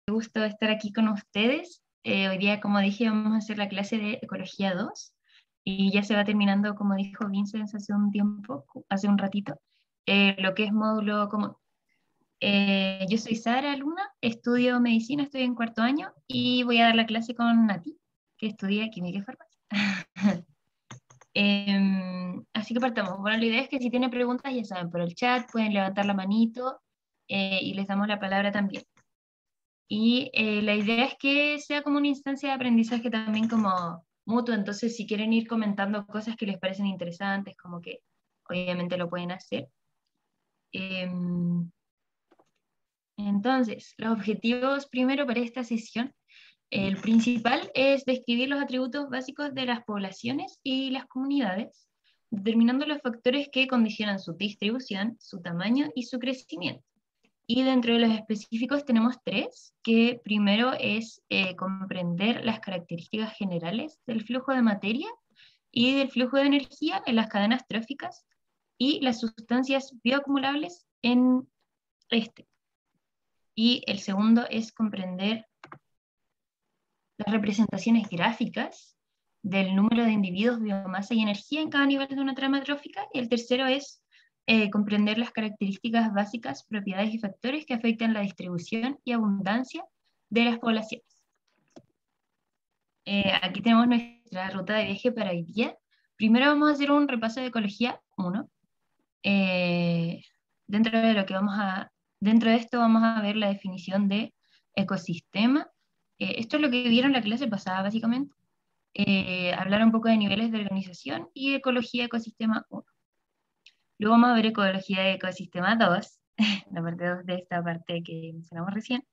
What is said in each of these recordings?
gusto estar aquí con ustedes. Hoy día, como dije, vamos a hacer la clase de Ecología 2 y ya se va terminando, como dijo Vincent hace un tiempo, hace un ratito, lo que es módulo común. Yo soy Sara Luna, estudio medicina, estoy en cuarto año y voy a dar la clase con Nati, que estudia química y farmacia. Así que partamos. Bueno, la idea es que si tienen preguntas, ya saben, por el chat pueden levantar la manito y les damos la palabra también. Y la idea es que sea como una instancia de aprendizaje también como mutuo, entonces si quieren ir comentando cosas que les parecen interesantes, como que obviamente lo pueden hacer. Entonces, los objetivos primero para esta sesión, el principal es describir los atributos básicos de las poblaciones y las comunidades, determinando los factores que condicionan su distribución, su tamaño y su crecimiento. Y dentro de los específicos tenemos tres, que primero es comprender las características generales del flujo de materia y del flujo de energía en las cadenas tróficas y las sustancias bioacumulables en este. Y el segundo es comprender las representaciones gráficas del número de individuos, biomasa y energía en cada nivel de una trama trófica. Y el tercero es comprender las características básicas, propiedades y factores que afectan la distribución y abundancia de las poblaciones. Aquí tenemos nuestra ruta de viaje para hoy día. Primero vamos a hacer un repaso de Ecología 1. Dentro de esto vamos a ver la definición de ecosistema. Esto es lo que vieron en la clase pasada, básicamente. Hablar un poco de niveles de organización y ecología ecosistema 1. Luego vamos a ver ecología de ecosistema 2, la parte 2 de esta parte que mencionamos recién,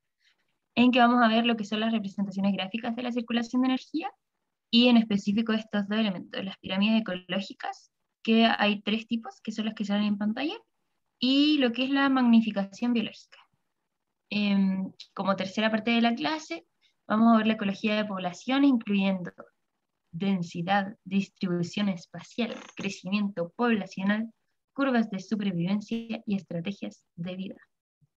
en que vamos a ver lo que son las representaciones gráficas de la circulación de energía y en específico estos dos elementos, las pirámides ecológicas, que hay tres tipos, que son los que salen en pantalla, y lo que es la magnificación biológica. Como tercera parte de la clase, vamos a ver la ecología de poblaciones, incluyendo densidad, distribución espacial, crecimiento poblacional, curvas de supervivencia y estrategias de vida.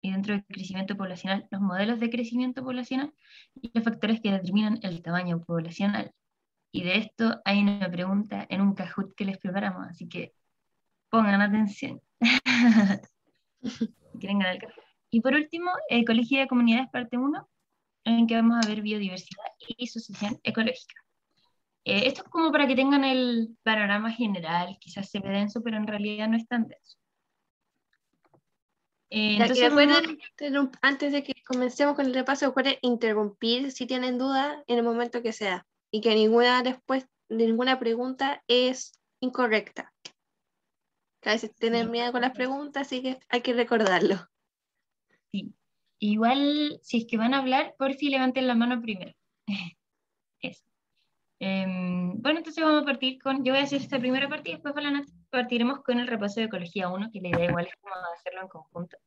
Y dentro del crecimiento poblacional, los modelos de crecimiento poblacional y los factores que determinan el tamaño poblacional. Y de esto hay una pregunta en un Kahoot que les preparamos, así que pongan atención. Si quieren ganar el Kahoot. Y por último, Ecología de Comunidades, parte 1, en que vamos a ver biodiversidad y sucesión ecológica. Esto es como para que tengan el panorama general, quizás se ve denso, pero en realidad no es tan denso. Ya que Entonces vamos recuerden, antes de que comencemos con el repaso, recuerden interrumpir si tienen duda en el momento que sea, y que ninguna pregunta es incorrecta. Que a veces tienen miedo con las preguntas, así que hay que recordarlo. Sí. Igual, si es que van a hablar, por fin levanten la mano primero. Eso. Bueno, entonces vamos a partir con, yo voy a hacer esta primera parte y después partiremos con el repaso de Ecología 1, que la idea igual es como hacerlo en conjunto.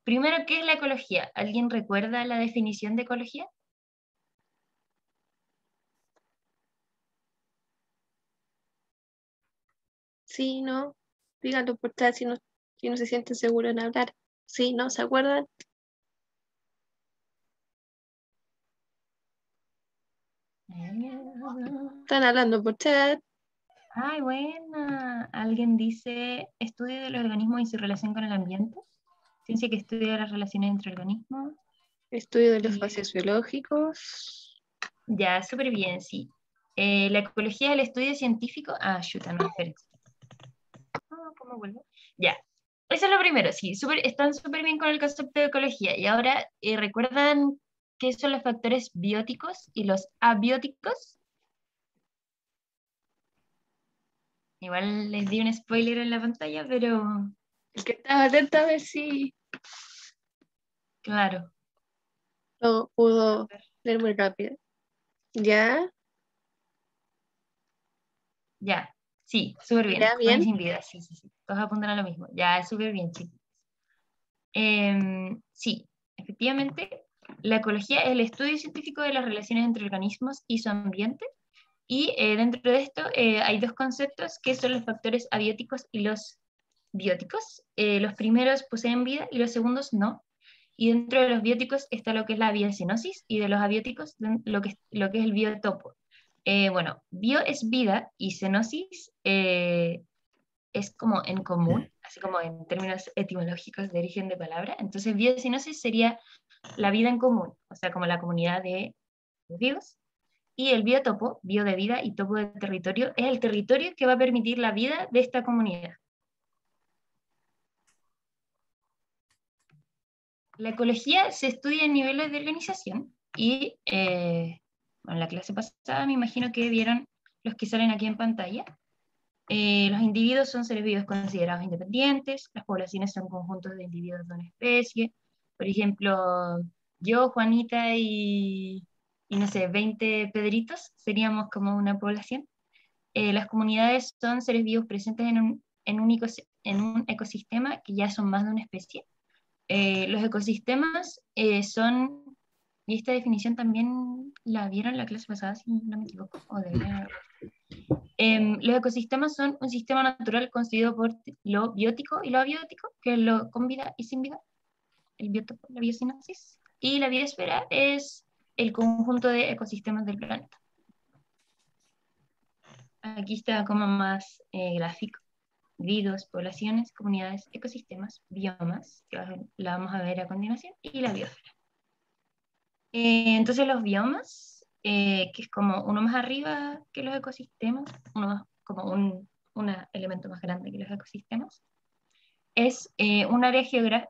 Primero, ¿qué es la ecología? ¿Alguien recuerda la definición de ecología? Sí, no, díganlo por chat si no se sienten seguros en hablar. Sí, ¿no? ¿Se acuerdan? Están hablando por chat. Ay, buena. Alguien dice estudio de los organismos y su relación con el ambiente. Ciencia que estudia las relaciones entre organismos. Estudio de los espacios biológicos. Ya, súper bien, sí. La ecología es el estudio científico. Ah, chuta, no, espérense. ¿Cómo vuelvo? Ya. Eso es lo primero, sí. Están súper bien con el concepto de ecología. Y ahora, ¿recuerdan qué son los factores bióticos y los abióticos? Igual les di un spoiler en la pantalla, pero El que estaba atento a ver si claro. lo pudo leer muy rápido. ¿Ya? Ya, sí, súper bien. ¿Ya? Con y ¿Bien? sin vida, sí, sí, sí. Todos apuntan a lo mismo. Ya, súper bien, chicos. Sí, efectivamente, la ecología es el estudio científico de las relaciones entre organismos y su ambiente. Y dentro de esto hay dos conceptos que son los factores abióticos y los bióticos. Los primeros poseen vida y los segundos no. y dentro de los bióticos está lo que es la biocenosis, y de los abióticos lo que es el biotopo. Bueno, bio es vida, y cenosis es como en común, así como en términos etimológicos de origen de palabra. Entonces, biocenosis sería la vida en común, o sea, como la comunidad de vivos. Y el biotopo, bio de vida y topo de territorio, es el territorio que va a permitir la vida de esta comunidad. La ecología se estudia en niveles de organización y en la clase pasada me imagino que vieron los que salen aquí en pantalla. Los individuos son seres vivos considerados independientes, las poblaciones son conjuntos de individuos de una especie. Por ejemplo, yo, Juanita y no sé, 20 Pedritos seríamos como una población. Las comunidades son seres vivos presentes en un ecosistema que ya son más de una especie. Los ecosistemas son, y esta definición también la vieron en la clase pasada, si no me equivoco, o debería. Los ecosistemas son un sistema natural constituido por lo biótico y lo abiótico, que es lo con vida y sin vida, el biotopo, la biocenosis, y la biosfera es el conjunto de ecosistemas del planeta. Aquí está como más gráfico. Individuos, poblaciones, comunidades, ecosistemas, biomas, que la vamos a ver a continuación, y la biosfera. Entonces los biomas, que es como uno más arriba que los ecosistemas, uno más, como un elemento más grande que los ecosistemas, es,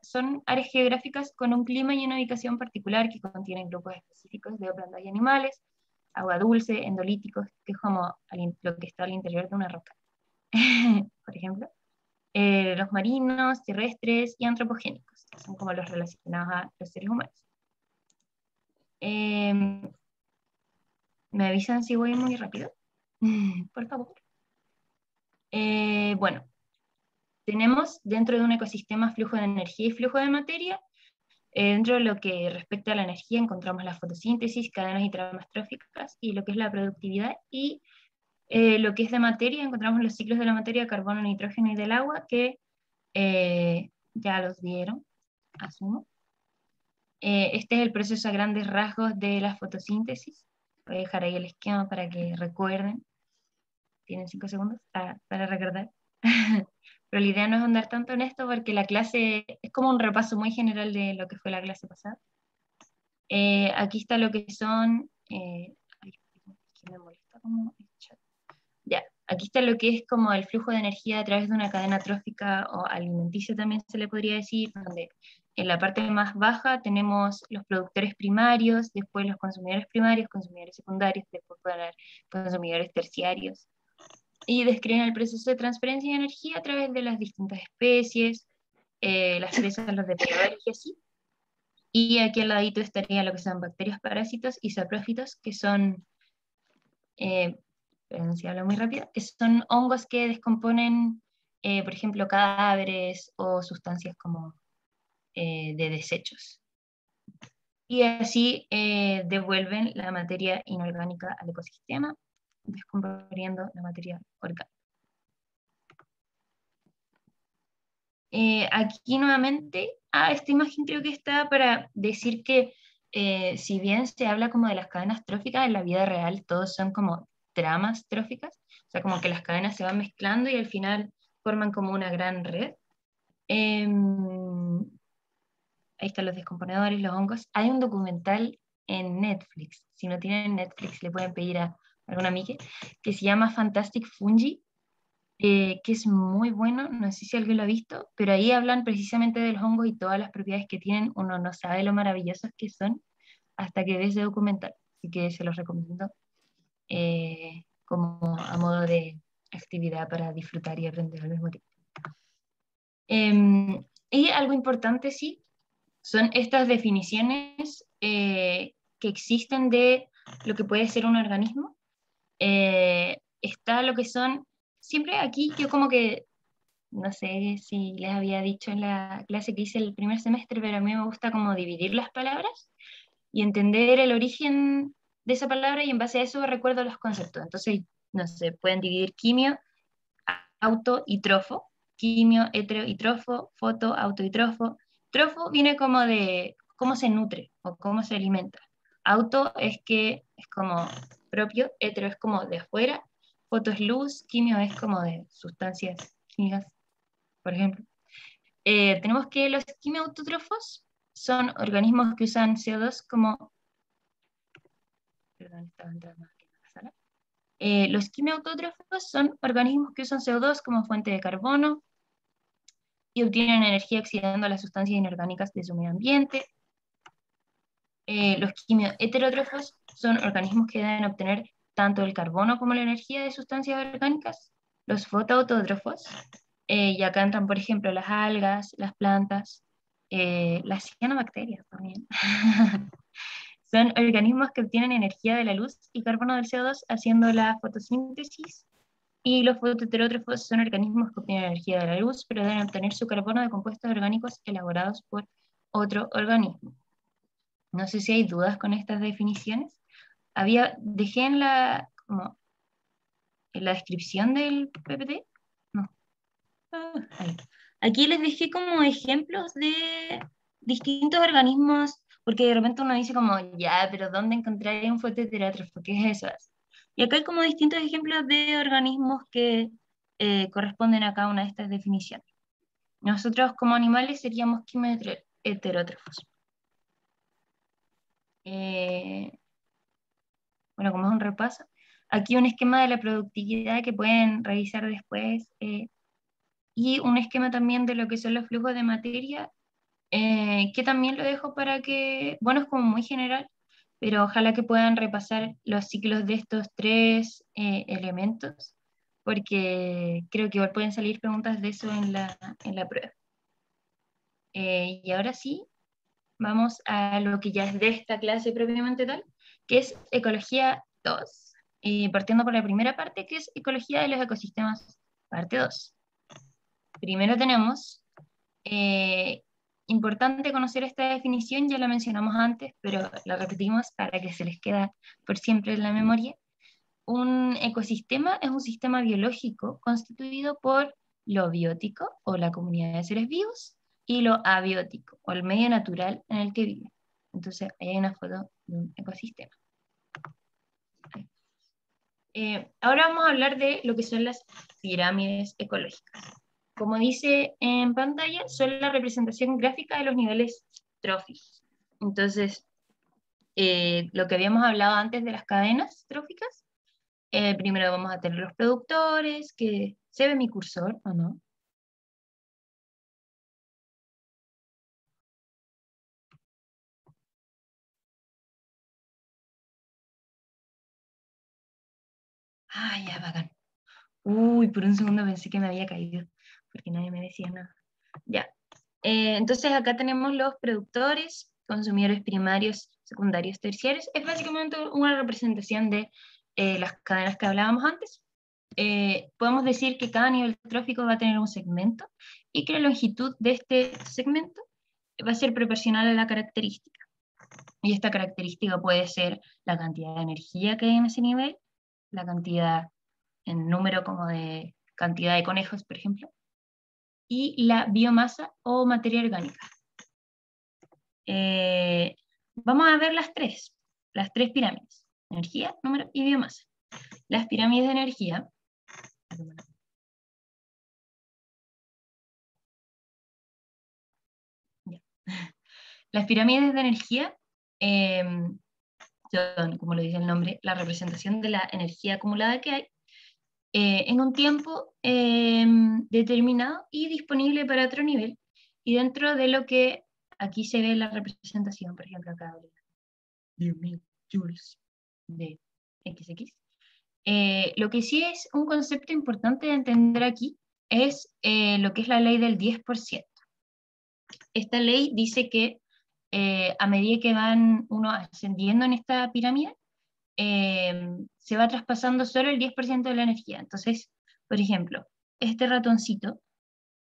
son áreas geográficas con un clima y una ubicación particular que contienen grupos específicos de plantas y animales, agua dulce, endolíticos, que es como lo que está al interior de una roca, por ejemplo. Los marinos, terrestres y antropogénicos, que son como los relacionados a los seres humanos. ¿Me avisan si voy muy rápido? Por favor. Bueno, tenemos dentro de un ecosistema flujo de energía y flujo de materia. Dentro de lo que respecta a la energía encontramos la fotosíntesis, cadenas y tramas tróficas, y lo que es la productividad. Y lo que es de materia, encontramos los ciclos de la materia, carbono, nitrógeno y del agua, que ya los vieron, asumo. Este es el proceso a grandes rasgos de la fotosíntesis. Voy a dejar ahí el esquema para que recuerden. Tienen 5 segundos para recordar. Pero la idea no es ahondar tanto en esto porque la clase es como un repaso muy general de lo que fue la clase pasada. Aquí está lo que son... me molesta como el chat. Ya, aquí está lo que es como el flujo de energía a través de una cadena trófica o alimenticia también se le podría decir, donde en la parte más baja tenemos los productores primarios, después los consumidores primarios, consumidores secundarios, después pueden haber consumidores terciarios, y describen el proceso de transferencia de energía a través de las distintas especies, las presas, los depredadores y así. Y aquí al ladito estaría lo que son bacterias, parásitos y saprófitos, que son, si hablo muy rápido, que son hongos que descomponen, por ejemplo, cadáveres o sustancias como de desechos. Y así devuelven la materia inorgánica al ecosistema, descomponiendo la materia orgánica. Aquí nuevamente, esta imagen creo que está para decir que si bien se habla como de las cadenas tróficas, en la vida real todos son como tramas tróficas, o sea, como que las cadenas se van mezclando y al final forman como una gran red. Ahí están los descomponedores, los hongos. Hay un documental en Netflix, si no tienen Netflix le pueden pedir a alguna amiga, que se llama Fantastic Fungi, que es muy bueno, no sé si alguien lo ha visto, pero ahí hablan precisamente de los hongos y todas las propiedades que tienen. Uno no sabe lo maravillosos que son hasta que ve ese documental, así que se los recomiendo como a modo de actividad para disfrutar y aprender al mismo tiempo. Y algo importante, sí, son estas definiciones que existen de lo que puede ser un organismo. Está lo que son, siempre aquí yo como que, no sé si les había dicho en la clase que hice el primer semestre, pero a mí me gusta como dividir las palabras y entender el origen de esa palabra y en base a eso recuerdo los conceptos. Entonces, no sé, pueden dividir quimio, auto y trofo. Quimio, hetero y trofo, foto, auto y trofo. Trofo viene como de cómo se nutre o cómo se alimenta. Auto es que es como propio, hetero es como de afuera, foto es luz, quimio es como de sustancias químicas, por ejemplo. Tenemos que los quimiautótrofos son organismos que usan CO2 como... Perdón, estaba entrando aquí en la sala. Los quimiautótrofos son organismos que usan CO2 como fuente de carbono y obtienen energía oxidando las sustancias inorgánicas de su medio ambiente. Los quimioheterótrofos son organismos que deben obtener tanto el carbono como la energía de sustancias orgánicas. Los fotoautótrofos, y acá entran, por ejemplo, las algas, las plantas, las cianobacterias también. Son organismos que obtienen energía de la luz y carbono del CO2 haciendo la fotosíntesis. Y los fotoheterótrofos son organismos que obtienen energía de la luz, pero deben obtener su carbono de compuestos orgánicos elaborados por otro organismo. No sé si hay dudas con estas definiciones. Dejé como, en la descripción del PPT. No. Ahí. Aquí les dejé como ejemplos de distintos organismos, porque de repente uno dice como, ya, pero ¿dónde encontraré un fotoheterótrofo? ¿Qué es eso? Y acá hay como distintos ejemplos de organismos que corresponden a cada una de estas definiciones. Nosotros como animales seríamos quimioheterótrofos. Bueno, como es un repaso, aquí un esquema de la productividad que pueden revisar después, y un esquema también de lo que son los flujos de materia, que también lo dejo para que, bueno, es como muy general, pero ojalá que puedan repasar los ciclos de estos tres elementos, porque creo que igual pueden salir preguntas de eso en la prueba. Y ahora sí, vamos a lo que ya es de esta clase propiamente tal, que es Ecología 2, partiendo por la primera parte, que es Ecología de los ecosistemas, parte 2. Primero tenemos, importante conocer esta definición, ya la mencionamos antes, pero la repetimos para que se les quede por siempre en la memoria. Un ecosistema es un sistema biológico constituido por lo biótico, o la comunidad de seres vivos, y lo abiótico, o el medio natural en el que vive. Entonces, ahí hay una foto de un ecosistema. Ahora vamos a hablar de lo que son las pirámides ecológicas. Como dice en pantalla, son la representación gráfica de los niveles tróficos. Entonces, lo que habíamos hablado antes de las cadenas tróficas, primero vamos a tener los productores, que se ve mi cursor, ¿o no? Ah, ya, bacán. Uy, por un segundo pensé que me había caído, porque nadie me decía nada. Ya. Entonces acá tenemos los productores, consumidores primarios, secundarios, terciarios. Es básicamente una representación de las cadenas que hablábamos antes. Podemos decir que cada nivel trófico va a tener un segmento y que la longitud de este segmento va a ser proporcional a la característica. Y esta característica puede ser la cantidad de energía que hay en ese nivel, la cantidad en número como de cantidad de conejos, por ejemplo, y la biomasa o materia orgánica. Vamos a ver las tres pirámides: energía, número y biomasa. Las pirámides de energía, las pirámides de energía son, como lo dice el nombre, la representación de la energía acumulada que hay en un tiempo determinado y disponible para otro nivel, y dentro de lo que aquí se ve la representación, por ejemplo, acá, 10.000 joules de XX. Lo que sí es un concepto importante de entender aquí es lo que es la ley del 10%. Esta ley dice que a medida que van uno ascendiendo en esta pirámide, se va traspasando solo el 10% de la energía. Entonces, por ejemplo, este ratoncito,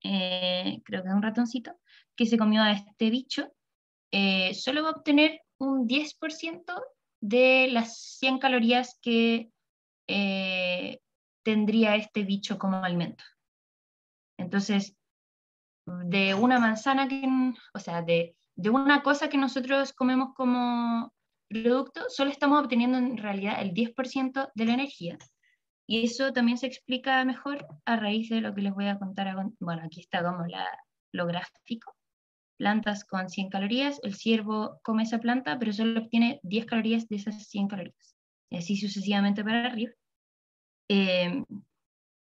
creo que es un ratoncito, que se comió a este bicho, solo va a obtener un 10% de las 100 calorías que tendría este bicho como alimento. Entonces, de una manzana, o sea, de de una cosa que nosotros comemos como producto, solo estamos obteniendo en realidad el 10% de la energía. Y eso también se explica mejor a raíz de lo que les voy a contar. Bueno, aquí está como lo gráfico. Plantas con 100 calorías, el ciervo come esa planta, pero solo obtiene 10 calorías de esas 100 calorías. Y así sucesivamente para arriba.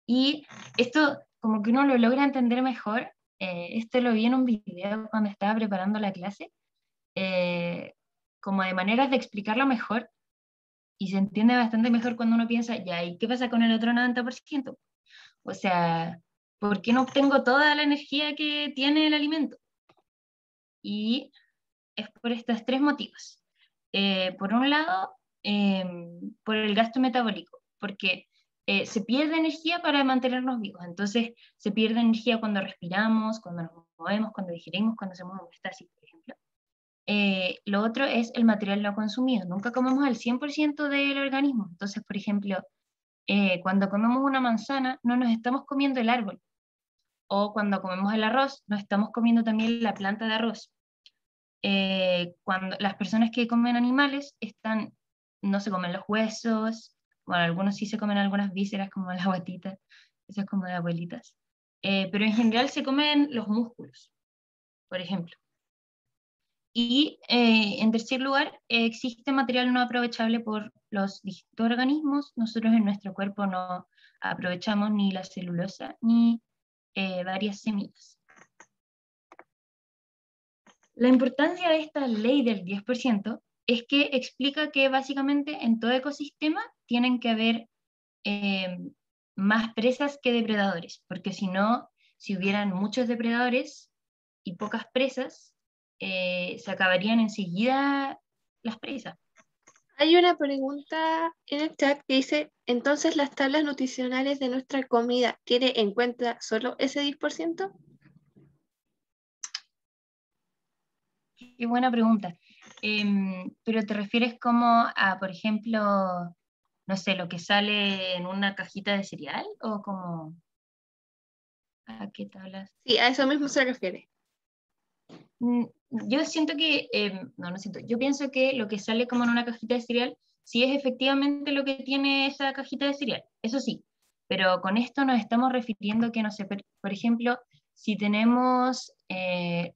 Y esto como que uno lo logra entender mejor. Esto lo vi en un video cuando estaba preparando la clase, como de maneras de explicarlo mejor, y se entiende bastante mejor cuando uno piensa, ya, ¿y qué pasa con el otro 90%? O sea, ¿por qué no obtengo toda la energía que tiene el alimento? Y es por estos tres motivos. Por un lado, por el gasto metabólico, porque se pierde energía para mantenernos vivos. Entonces, se pierde energía cuando respiramos, cuando nos movemos, cuando digerimos, cuando hacemos homeostasis, por ejemplo. Lo otro es el material no consumido. Nunca comemos al 100% del organismo. Entonces, por ejemplo, cuando comemos una manzana, no nos estamos comiendo el árbol. O cuando comemos el arroz, no estamos comiendo también la planta de arroz. Cuando las personas que comen animales no se comen los huesos, bueno, algunos sí se comen algunas vísceras como las guatitas, eso es como de abuelitas, pero en general se comen los músculos, por ejemplo. Y en tercer lugar, existe material no aprovechable por los distintos organismos. Nosotros en nuestro cuerpo no aprovechamos ni la celulosa ni varias semillas. La importancia de esta ley del 10% es que explica que básicamente en todo ecosistema tienen que haber más presas que depredadores, porque si no, si hubieran muchos depredadores y pocas presas, se acabarían enseguida las presas. Hay una pregunta en el chat que dice, entonces las tablas nutricionales de nuestra comida ¿tiene en cuenta solo ese 10%? Qué buena pregunta. Pero te refieres como a, por ejemplo, no sé, lo que sale en una cajita de cereal o como a qué tablas. Sí, a eso mismo se refiere. Yo siento que, no siento, yo pienso que lo que sale como en una cajita de cereal, sí es efectivamente lo que tiene esa cajita de cereal, eso sí, pero con esto nos estamos refiriendo que, no sé, por ejemplo, si tenemos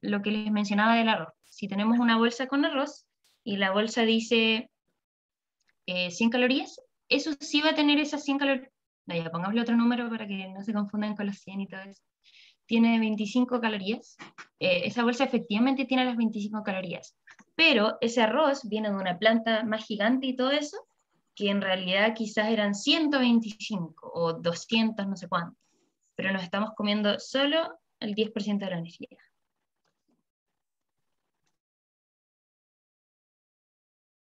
lo que les mencionaba del arroz, si tenemos una bolsa con arroz y la bolsa dice 100 calorías, eso sí va a tener esas 100 calorías, no, ya pongámosle otro número para que no se confundan con los 100 y todo eso, tiene 25 calorías, esa bolsa efectivamente tiene las 25 calorías, pero ese arroz viene de una planta más gigante y todo eso, que en realidad quizás eran 125 o 200, no sé cuánto, pero nos estamos comiendo solo el 10% de la energía.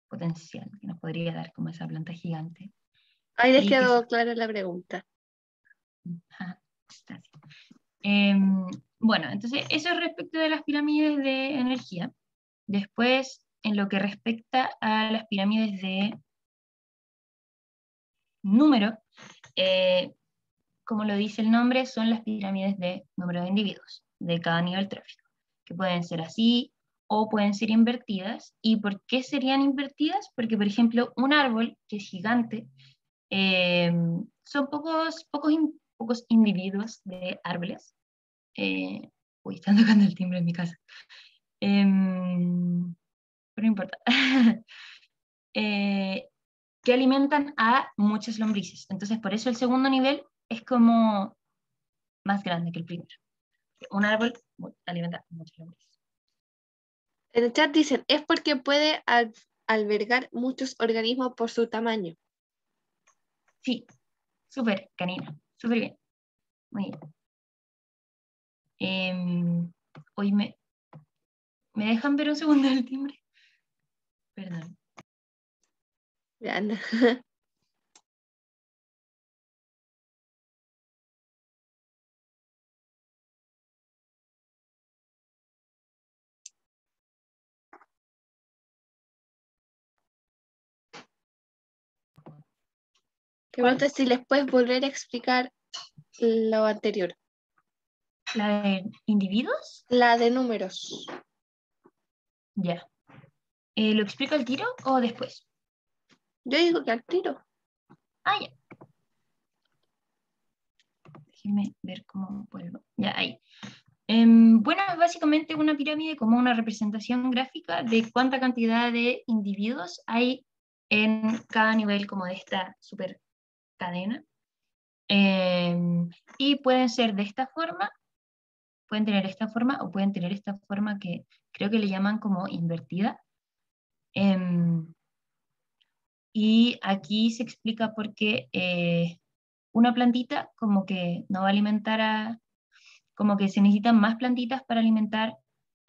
Potencial que nos podría dar como esa planta gigante. Ahí les Y que quedó clara la pregunta. Bueno, entonces eso es respecto de las pirámides de energía. Después, en lo que respecta a las pirámides de número, como lo dice el nombre, son las pirámides de número de individuos de cada nivel trófico, que pueden ser así o pueden ser invertidas. ¿Y por qué serían invertidas? Porque, por ejemplo, un árbol que es gigante, son pocos individuos de árboles. Uy, están tocando el timbre en mi casa. Pero no importa. Que alimentan a muchas lombrices. Entonces, por eso el segundo nivel es como más grande que el primero. Un árbol alimenta a muchas lombrices. En el chat dicen, es porque puede albergar muchos organismos por su tamaño. Sí, súper, canina, súper bien. Muy bien. Hoy ¿me dejan ver un segundo el timbre? Perdón. Vean. Pregunta si les puedes volver a explicar lo anterior. ¿La de individuos? La de números. Ya. ¿Lo explico al tiro o después? Yo digo que al tiro. Ah, ya. Déjenme ver cómo vuelvo. Ya, ahí. Bueno, es básicamente una pirámide como una representación gráfica de cuánta cantidad de individuos hay en cada nivel como de esta super cadena. Y pueden ser de esta forma, pueden tener esta forma o pueden tener esta forma que creo que le llaman como invertida. Y aquí se explica por qué una plantita como que no va a alimentar a, como que se necesitan más plantitas para alimentar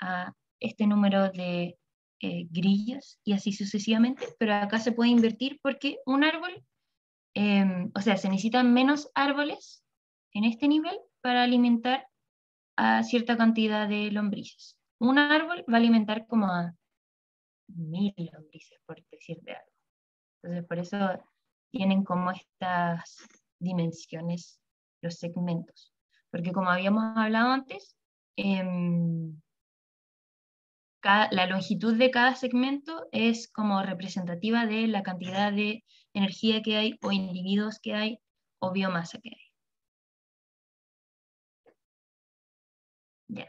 a este número de grillos y así sucesivamente, pero acá se puede invertir porque un árbol, o sea, se necesitan menos árboles en este nivel para alimentar a cierta cantidad de lombrices. Un árbol va a alimentar como a 1000 lombrices, por decirte algo. Entonces, por eso tienen como estas dimensiones los segmentos. Porque como habíamos hablado antes, la longitud de cada segmento es como representativa de la cantidad de energía que hay, o individuos que hay, o biomasa que hay. Ya,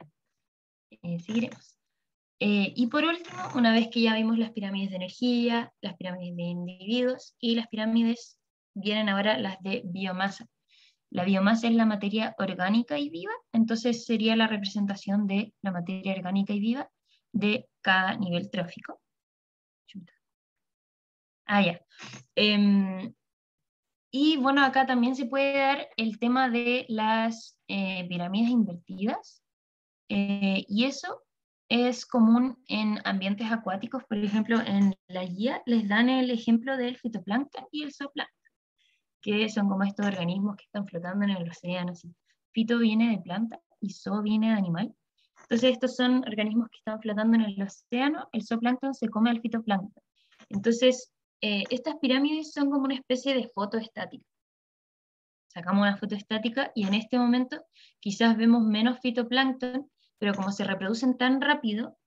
seguiremos. Y por último, una vez que ya vimos las pirámides de energía, las pirámides de individuos y las pirámides, vienen ahora las de biomasa. La biomasa es la materia orgánica y viva, entonces sería la representación de la materia orgánica y viva de cada nivel trófico. Ah, ya. Y bueno, acá también se puede dar el tema de las pirámides invertidas, y eso es común en ambientes acuáticos. Por ejemplo, en la guía les dan el ejemplo del fitoplancton y el zooplancton, que son como estos organismos que están flotando en el océano. Así. Fito viene de planta y zoo viene de animal. Entonces estos son organismos que están flotando en el océano, el zooplancton se come al fitoplancton. Entonces, estas pirámides son como una especie de foto estática. Sacamos una foto estática y en este momento quizás vemos menos fitoplancton, pero como se reproducen tan rápido,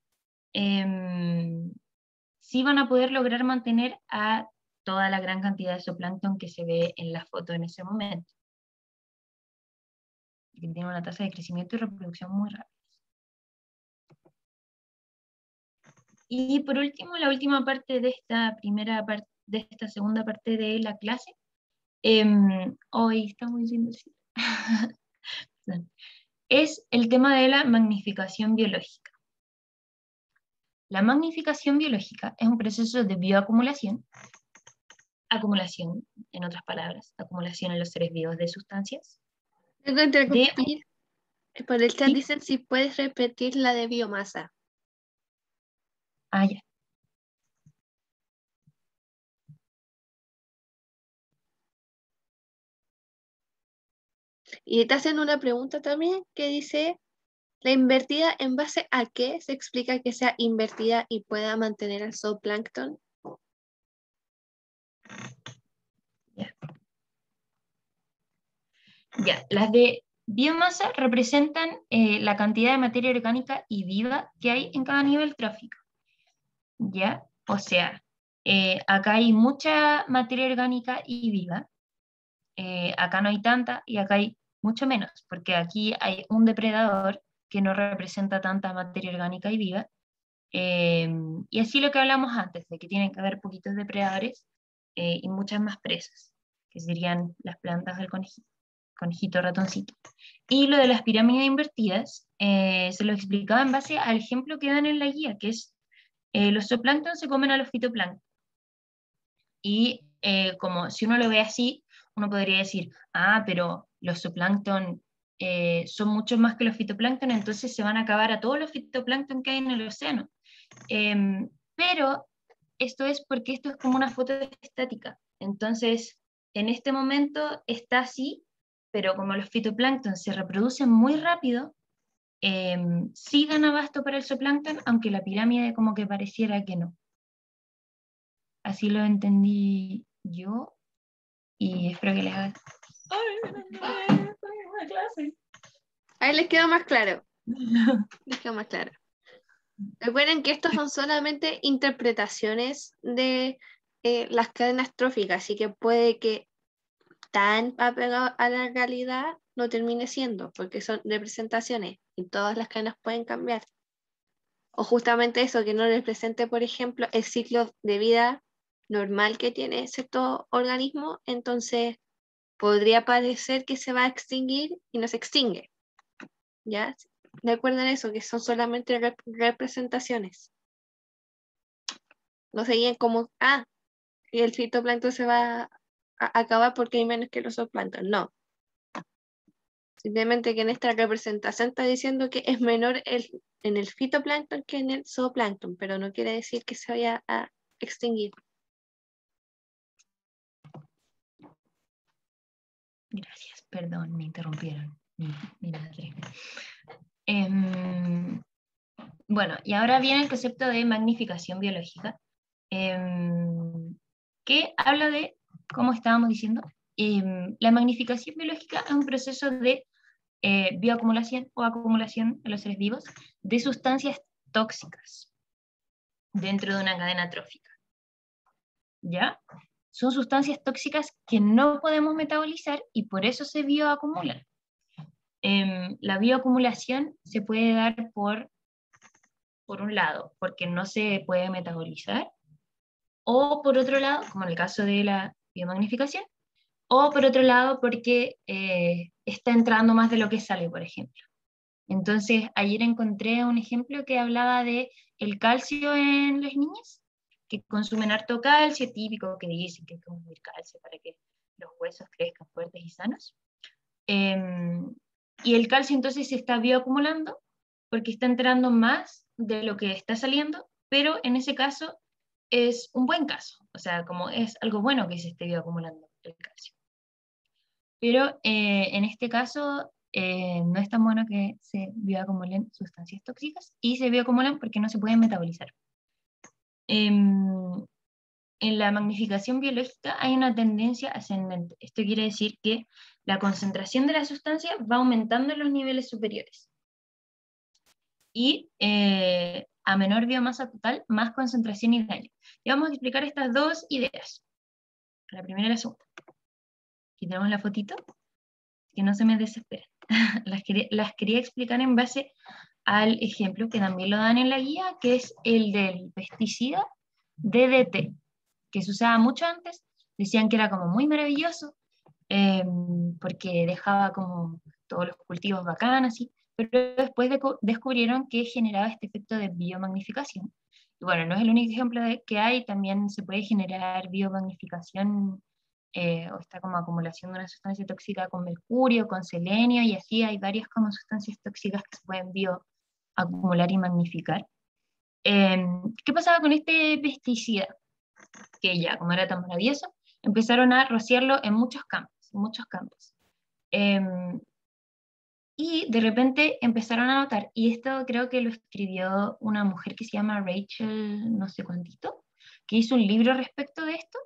sí van a poder lograr mantener a toda la gran cantidad de zooplancton que se ve en la foto en ese momento. Que tiene una tasa de crecimiento y reproducción muy rápida. Y por último, la última parte de esta de esta segunda parte de la clase, hoy está muy lindo, es el tema de la magnificación biológica. La magnificación biológica es un proceso de bioacumulación, acumulación, en otras palabras, acumulación en los seres vivos de sustancias. Tengo que interrumpir. Por el chat ¿Sí? dicen si puedes repetir la de biomasa. Ah, ya. Y te hacen una pregunta también que dice, ¿la invertida en base a qué se explica que sea invertida y pueda mantener al zooplancton? Ya. Ya, las de biomasa representan la cantidad de materia orgánica y viva que hay en cada nivel trófico. ¿Ya? O sea, acá hay mucha materia orgánica y viva, acá no hay tanta y acá hay mucho menos, porque aquí hay un depredador que no representa tanta materia orgánica y viva, y así lo que hablamos antes, de que tienen que haber poquitos depredadores y muchas más presas, que serían las plantas del conejito ratoncito. Y lo de las pirámides invertidas, se lo explicaba en base al ejemplo que dan en la guía, que es los zooplancton se comen a los fitoplancton. Y como si uno lo ve así, uno podría decir, ah, pero los zooplancton son mucho más que los fitoplancton, entonces se van a acabar a todos los fitoplancton que hay en el océano. Pero esto es porque esto es como una foto estática. Entonces, en este momento está así, pero como los fitoplancton se reproducen muy rápido, sí dan abasto para el zooplancton, aunque la pirámide como que pareciera que no. Así lo entendí yo y espero que les haga. Ahí les quedó más claro. Les quedó más claro. Recuerden que estos son solamente interpretaciones de las cadenas tróficas, así que puede que tan apegado a la realidad no termine siendo, porque son representaciones y todas las cadenas pueden cambiar. O justamente eso, que no represente, por ejemplo, el ciclo de vida normal que tiene cierto organismo, entonces podría parecer que se va a extinguir y no se extingue. ¿Ya? Recuerden eso, que son solamente representaciones. No se guíen como, y el fitoplancton se va a acabar porque hay menos que los zooplancton. No. Simplemente que en esta representación está diciendo que es menor en el fitoplancton que en el zooplancton, pero no quiere decir que se vaya a extinguir. Gracias, perdón, me interrumpieron. Mi madre. Bueno, y ahora viene el concepto de magnificación biológica, que habla de, como estábamos diciendo, la magnificación biológica es un proceso de bioacumulación o acumulación en los seres vivos de sustancias tóxicas dentro de una cadena trófica. ¿Ya? Son sustancias tóxicas que no podemos metabolizar y por eso se bioacumulan. La bioacumulación se puede dar por un lado, porque no se puede metabolizar, o por otro lado, como en el caso de la biomagnificación, o por otro lado, porque está entrando más de lo que sale, por ejemplo. Entonces, ayer encontré un ejemplo que hablaba de el calcio en las niñas, que consumen harto calcio, típico que dicen que hay que consumir calcio para que los huesos crezcan fuertes y sanos. Y el calcio entonces se está bioacumulando porque está entrando más de lo que está saliendo, pero en ese caso es un buen caso, o sea, como es algo bueno que se esté bioacumulando el calcio. Pero en este caso no es tan bueno que se bioacumulen sustancias tóxicas y se bioacumulan porque no se pueden metabolizar. En la magnificación biológica hay una tendencia ascendente. Esto quiere decir que la concentración de la sustancia va aumentando en los niveles superiores. Y a menor biomasa total, más concentración y daño. Y vamos a explicar estas dos ideas. La primera y la segunda. Aquí tenemos la fotito, que no se me desesperen. las quería explicar en base al ejemplo que también lo dan en la guía, que es el del pesticida DDT, que se usaba mucho antes. Decían que era como muy maravilloso, porque dejaba como todos los cultivos bacanos, así, pero después descubrieron que generaba este efecto de biomagnificación. Y bueno, no es el único ejemplo que hay, también se puede generar biomagnificación o está como acumulación de una sustancia tóxica con mercurio, con selenio, y así hay varias como sustancias tóxicas que se pueden bioacumular y magnificar. ¿Qué pasaba con este pesticida? Que ya, como era tan maravilloso, empezaron a rociarlo en muchos campos, en muchos campos. Y de repente empezaron a notar, y esto creo que lo escribió una mujer que se llama Rachel no sé cuántito, que hizo un libro respecto de esto,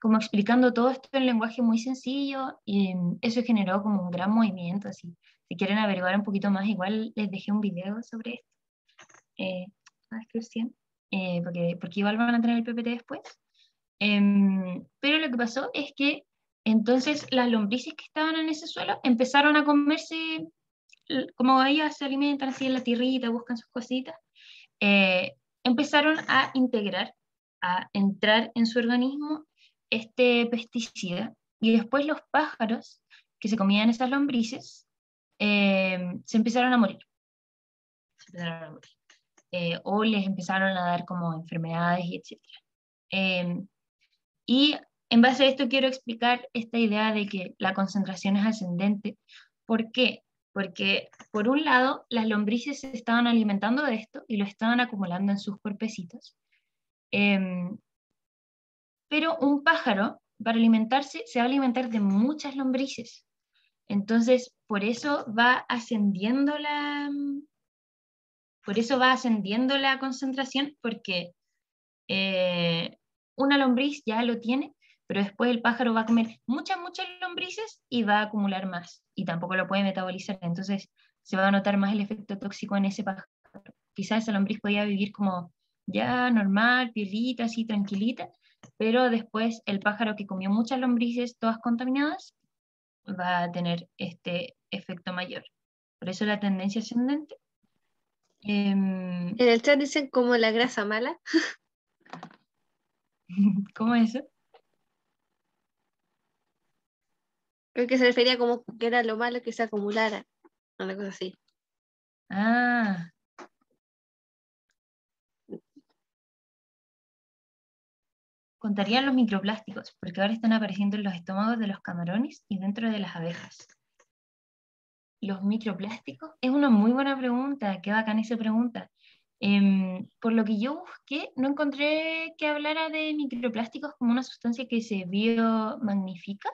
como explicando todo esto en lenguaje muy sencillo, y eso generó como un gran movimiento, así. Si quieren averiguar un poquito más, igual les dejé un video sobre esto, la descripción, porque igual van a tener el PPT después. Pero lo que pasó es que entonces las lombrices que estaban en ese suelo empezaron a comerse, como ellas se alimentan así en la tierrita, buscan sus cositas, empezaron a integrar, a entrar en su organismo este pesticida, y después los pájaros que se comían esas lombrices se empezaron a morir. Se empezaron a morir. O les empezaron a dar como enfermedades y etc. Y en base a esto quiero explicar esta idea de que la concentración es ascendente. ¿Por qué? Porque por un lado las lombrices se estaban alimentando de esto y lo estaban acumulando en sus cuerpecitos. Pero un pájaro para alimentarse se va a alimentar de muchas lombrices. Entonces por eso va ascendiendo la concentración, porque una lombriz ya lo tiene, pero después el pájaro va a comer muchas lombrices y va a acumular más, y tampoco lo puede metabolizar, entonces se va a notar más el efecto tóxico en ese pájaro, quizás esa lombriz podía vivir como ya normal, piolita, así tranquilita, pero después el pájaro que comió muchas lombrices, todas contaminadas, va a tener este efecto mayor. Por eso la tendencia ascendente. En el chat dicen como la grasa mala. ¿Cómo es eso? Creo que se refería como que era lo malo que se acumulara. Una cosa así. Ah, contarían los microplásticos, porque ahora están apareciendo en los estómagos de los camarones y dentro de las abejas. ¿Los microplásticos? Es una muy buena pregunta, qué bacán esa pregunta. Por lo que yo busqué, no encontré que hablara de microplásticos como una sustancia que se biomagnifica,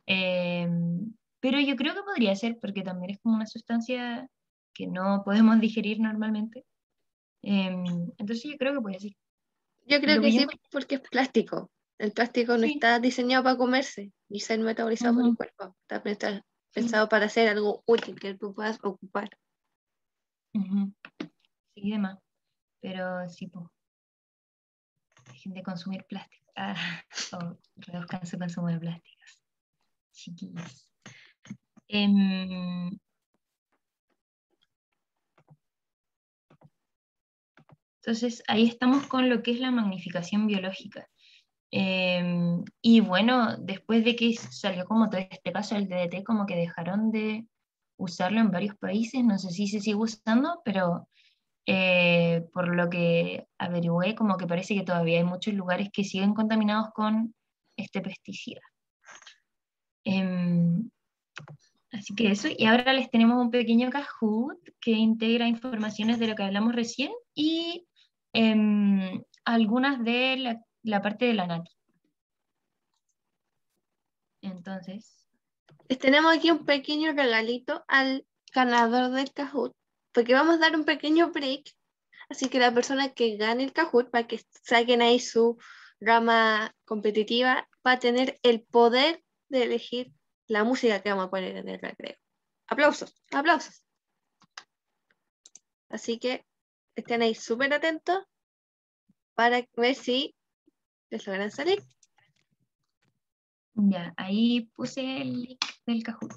pero yo creo que podría ser, porque también es como una sustancia que no podemos digerir normalmente. Entonces yo creo que puede ser. Yo Por creo lo que que yo sí, encontré, porque es plástico. El plástico no sí. está diseñado para comerse y ser metabolizado por el Ujú, cuerpo. Está sí. pensado para hacer algo útil que tú puedas ocupar. Ujú, sí, demás. Pero sí, pues, dejen de consumir plástico. O reduzcan su consumo de plásticos, chiquillos. Em, entonces, ahí estamos con lo que es la magnificación biológica. Y bueno, después de que salió como todo este caso del DDT, como que dejaron de usarlo en varios países, no sé si se sigue usando, pero por lo que averigüé, como que parece que todavía hay muchos lugares que siguen contaminados con este pesticida. Em, Así que eso, y ahora les tenemos un pequeño Kahoot que integra informaciones de lo que hablamos recién y algunas de la parte de la Nati. Entonces, Les tenemos aquí un pequeño regalito al ganador del Kahoot, porque vamos a dar un pequeño break. Así que la persona que gane el Kahoot, para que saquen ahí su rama competitiva, va a tener el poder de elegir la música que vamos a poner en el recreo. Aplausos, aplausos. Así que estén ahí súper atentos para ver si les logran salir. ya, ahí puse el link del Kahoot.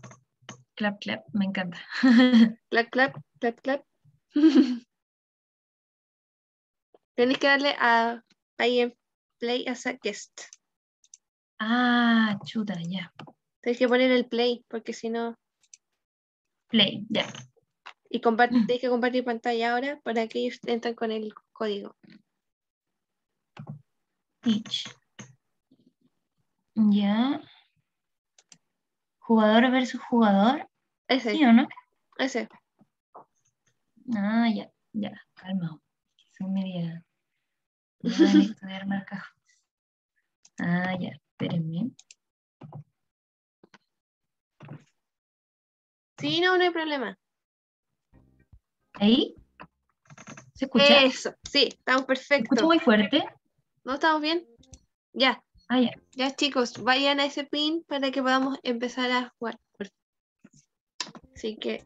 Clap, clap, me encanta. Clap, clap, clap, clap. Tenéis que darle a ahí en Play as a guest. Ah, chuta, ya. Tenéis que poner el play, porque si no. Play, ya. Y tenéis que compartir pantalla ahora para que ellos entren con el código. Teach. Ya. Jugador versus jugador. Ese, ¿Sí o no? ese. Ah, ya, ya, calma. Soy media nueva en estudiar marcas. Ah, ya, espérenme. Sí, no, no hay problema. ¿Ahí? ¿Se escucha? Eso, sí, estamos ¿Se escucha perfectos. muy fuerte? ¿No estamos bien? Ya, Ah, ya. ya chicos, vayan a ese pin para que podamos empezar a jugar. Así que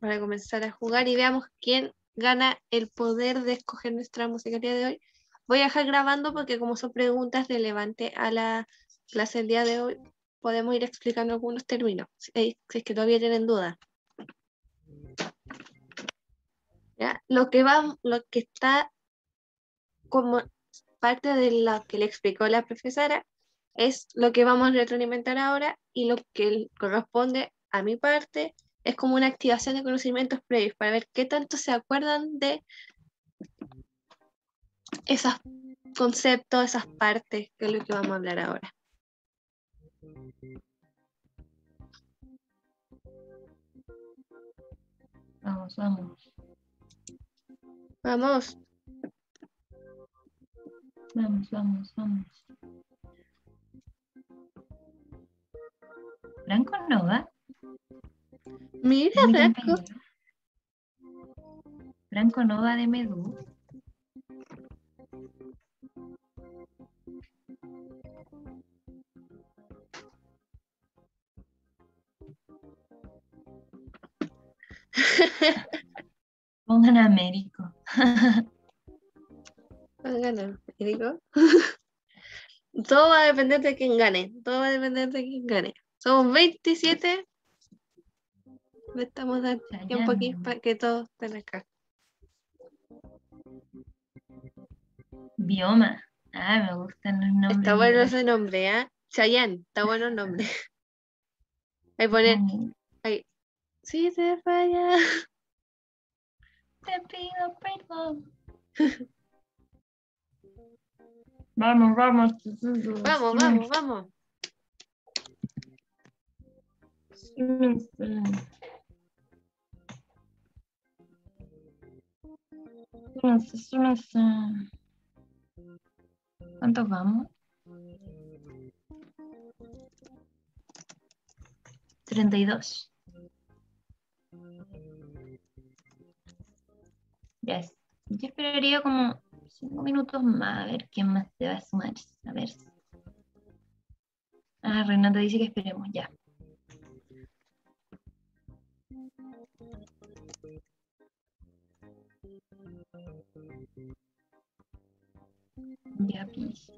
para comenzar a jugar y veamos quién gana el poder de escoger nuestra música el día de hoy. Voy a dejar grabando porque como son preguntas relevantes a la clase del día de hoy, podemos ir explicando algunos términos, si es que todavía tienen dudas. ¿Ya? Lo que está como parte de lo que le explicó la profesora es lo que vamos a retroalimentar ahora y lo que corresponde a mi parte es como una activación de conocimientos previos para ver qué tanto se acuerdan de esos conceptos, esas partes, que es lo que vamos a hablar ahora. Vamos, vamos. Vamos, Vamos, vamos, vamos. Franco Nova, mira, Franco. 2031. Franco Nova de Medú. Pongan a Américo. Gana, Américo. Todo va a depender de quién gane. Todo va a depender de quién gane. Somos 27. Le estamos dando tiempo aquí para que todos estén acá. Bioma. Ah, me gustan los nombres. Está bueno ese nombre, ¿ah? Chayanne, está bueno el nombre. Ahí poner. Ahí. Si te falla. Te pido perdón. Vamos. Vamos. Súmense. ¿Cuántos vamos? 32. Yes. Yo esperaría como 5 minutos más a ver quién más se va a sumar. A ver. Renata dice que esperemos ya. Ya, please.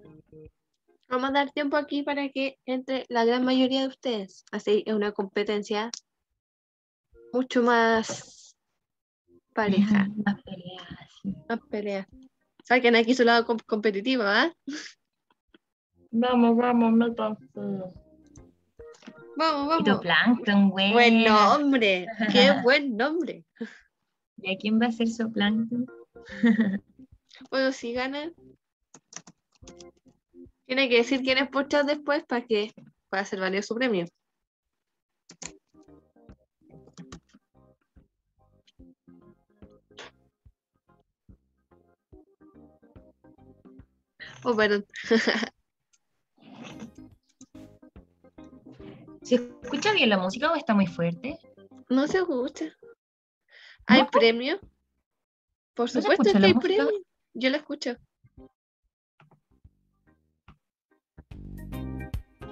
Vamos a dar tiempo aquí para que entre la gran mayoría de ustedes. Así es una competencia mucho más pareja. Más peleas. Sí. Más pelea. Saquen aquí su lado competitivo, ¿ah? Vamos, métanse. Vamos. Fitoplancton, güey. Buen nombre. Qué buen nombre. ¿Y a quién va a ser Zooplancton? Bueno, si ganan, tiene que decir quién es por chat después para que pueda ser válido su premio. Oh, perdón. ¿Se escucha bien la música o está muy fuerte? No se escucha. ¿Hay ¿No? premio? Por ¿No se supuesto escucha que la hay música? premio. Yo la escucho.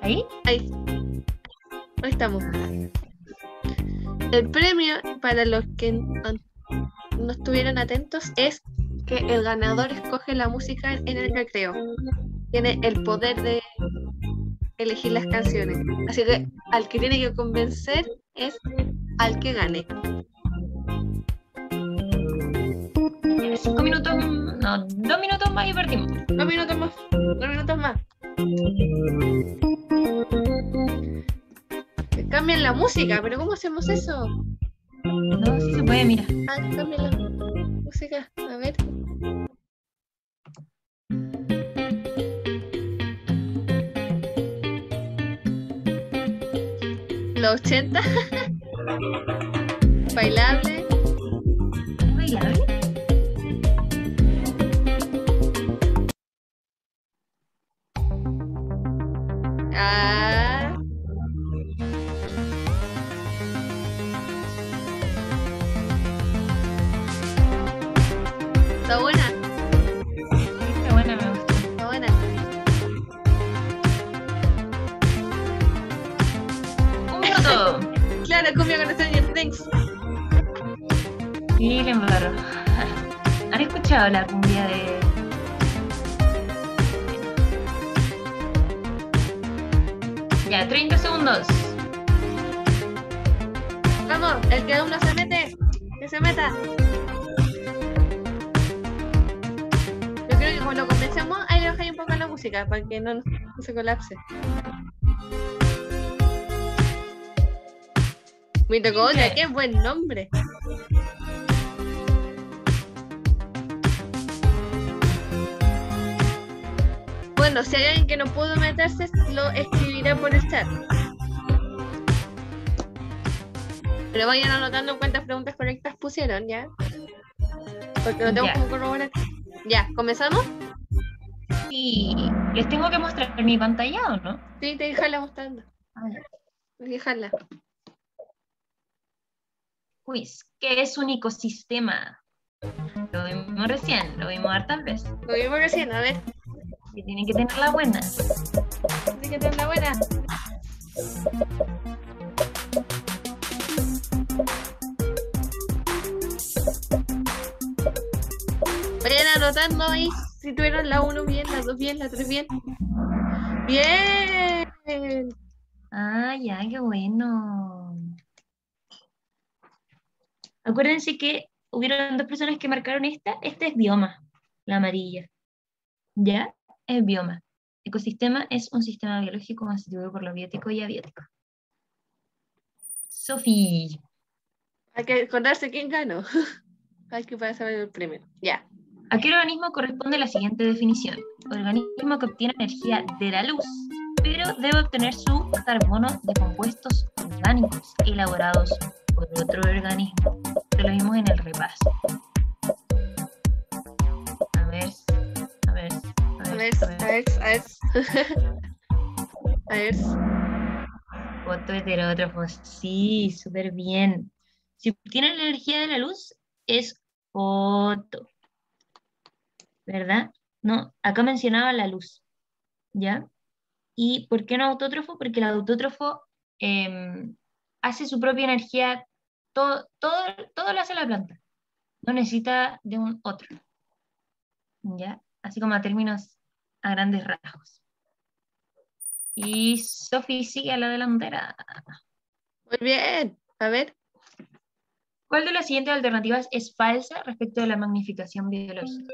¿Ahí? Ahí estamos. El premio, para los que no estuvieron atentos, es que el ganador escoge la música en el recreo. Tiene el poder de elegir las canciones. Así que al que tiene que convencer es al que gane. 5 minutos, no, 2 minutos más y partimos. 2 minutos más. 2 minutos más. Cambian la música, pero ¿cómo hacemos eso? No, sí se puede, mira. Cambian la música, a ver. Los 80. Bailable. ¿Bailable? Está buena. Está buena, me gusta. Está buena. ¡Un minuto! Claro, cumbia con Stranger Things. Sí, le embarro. ¿Han escuchado la cumbia de...? Ya, 30 segundos. Vamos, el que aún no se mete, que se meta. Yo creo que cuando comencemos, ahí le bajáis un poco la música para que no se colapse. Mitoconia, qué buen nombre. Bueno, si hay alguien que no pudo meterse, lo escribirá por el chat. Pero vayan anotando cuántas preguntas correctas pusieron, ¿ya? Porque no tengo como corroborar. Ya, ¿comenzamos? Sí. ¿Les tengo que mostrar mi pantalla o no? Sí, te dejarla mostrando. A ver. Dejarla. Quiz. ¿Qué es un ecosistema? Lo vimos recién, lo vimos hartas veces. Lo vimos recién, a ver. Que tiene que tener la buena. Tiene que tener la buena. anotando ahí si tuvieron la 1 bien, la 2 bien, la 3 bien. ¡Bien! Ah, ya, qué bueno. Acuérdense que hubieron 2 personas que marcaron esta. Esta es bioma, la amarilla. ¿Ya? Es bioma. Ecosistema es un sistema biológico constituido por lo biótico y abiótico. Sofi. Hay que acordarse quién ganó. Hay que para saber el premio. Ya. ¿A qué organismo corresponde la siguiente definición? Organismo que obtiene energía de la luz, pero debe obtener su carbono de compuestos orgánicos elaborados por otro organismo. Esto lo vimos en el repaso. A ver. A ver. Fotoheterótrofos, sí, súper bien. Si obtiene la energía de la luz, es foto. ¿Verdad? No, acá mencionaba la luz, ¿ya? ¿Y por qué no autótrofo? Porque el autótrofo hace su propia energía, todo lo hace la planta, no necesita de un otro, ¿ya? Así como a términos a grandes rasgos. Y Sofi sigue a la delantera. Muy bien. A ver. ¿Cuál de las siguientes alternativas es falsa respecto de la magnificación biológica?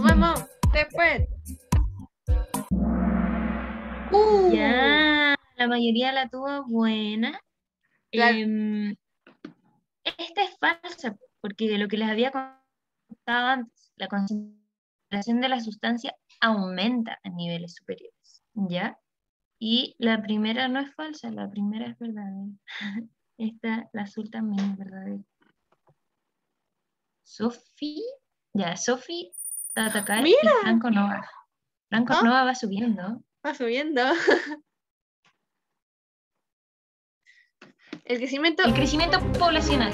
Vamos. Después. Ya, la mayoría la tuvo buena. Claro. Esta es falsa, porque lo que les había contado antes, la concentración de la sustancia aumenta a niveles superiores, ¿ya? Y la primera no es falsa, la primera es verdadera. Esta, la azul también es verdadera. Sofi, ya, Sofi, Tatakae y Mira. Franco Nova. Franco Nova va subiendo. Va subiendo. El crecimiento poblacional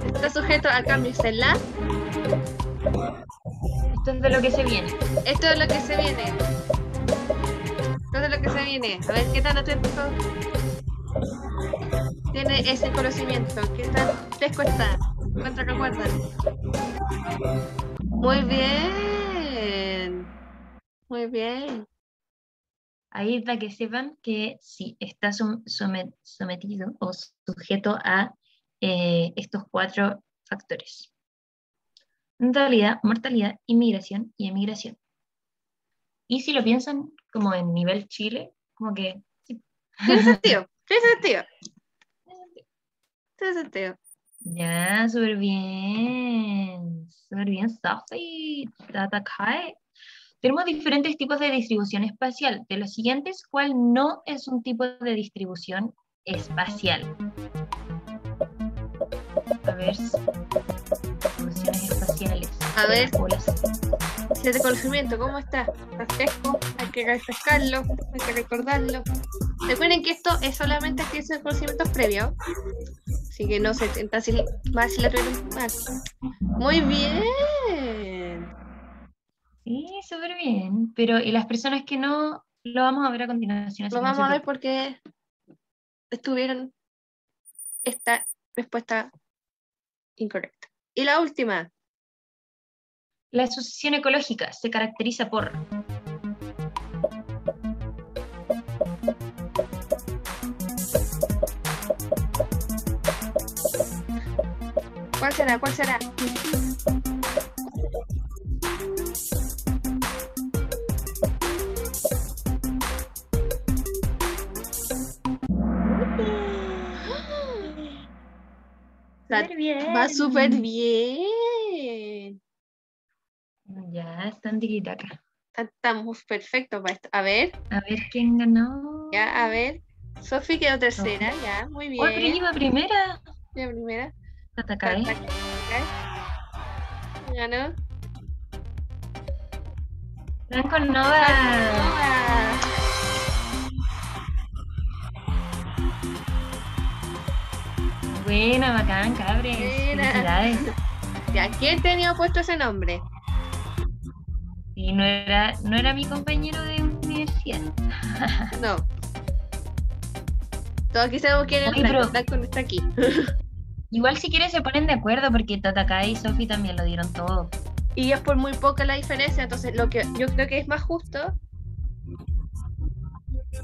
está sujeto a cambios en la. Esto es de lo que se viene. Esto es lo que se viene. A ver, ¿qué tan atento tiene ese conocimiento? ¿Qué tan fresco está? ¿Cuánto recuerdan? Muy bien. Ahí para que sepan que sí, está sometido o sujeto a estos 4 factores: natalidad, mortalidad, inmigración y emigración. Y si lo piensan como en nivel Chile, como que sí. Tiene sentido. Ya, súper bien, Sofi, Tatakae. Tenemos diferentes tipos de distribución espacial. De los siguientes, ¿cuál no es un tipo de distribución espacial? A ver, distribuciones espaciales. A ver, ese conocimiento, ¿cómo está? ¿Está fresco? Hay que refrescarlo, hay que recordarlo. Recuerden que esto es solamente adquisición de conocimientos previos, así que no se intenta más si la tuvieron mal. Muy bien. Sí, súper bien. Pero y las personas que no, lo vamos a ver a continuación. Lo vamos a ver porque estuvieron esta respuesta incorrecta. Y la última. La asociación ecológica se caracteriza por... ¿Cuál será? Va súper bien. Ya, están tiquitaca. Estamos perfectos para esto. A ver quién ganó. Ya, a ver. Sofi quedó tercera, ya, muy bien. Pero iba primera. La primera. Tatakae. Ganó. Franco Nova. Buena, bacán, cabres. Felicidades. Ya, ¿quién tenía puesto ese nombre? Y no era mi compañero de universidad. No. Todos aquí sabemos quién es Oye, pero Blanco no está aquí. igual si quieres se ponen de acuerdo porque Tatakai y Sophie también lo dieron todo. Y es por muy poca la diferencia, entonces lo que yo creo que es más justo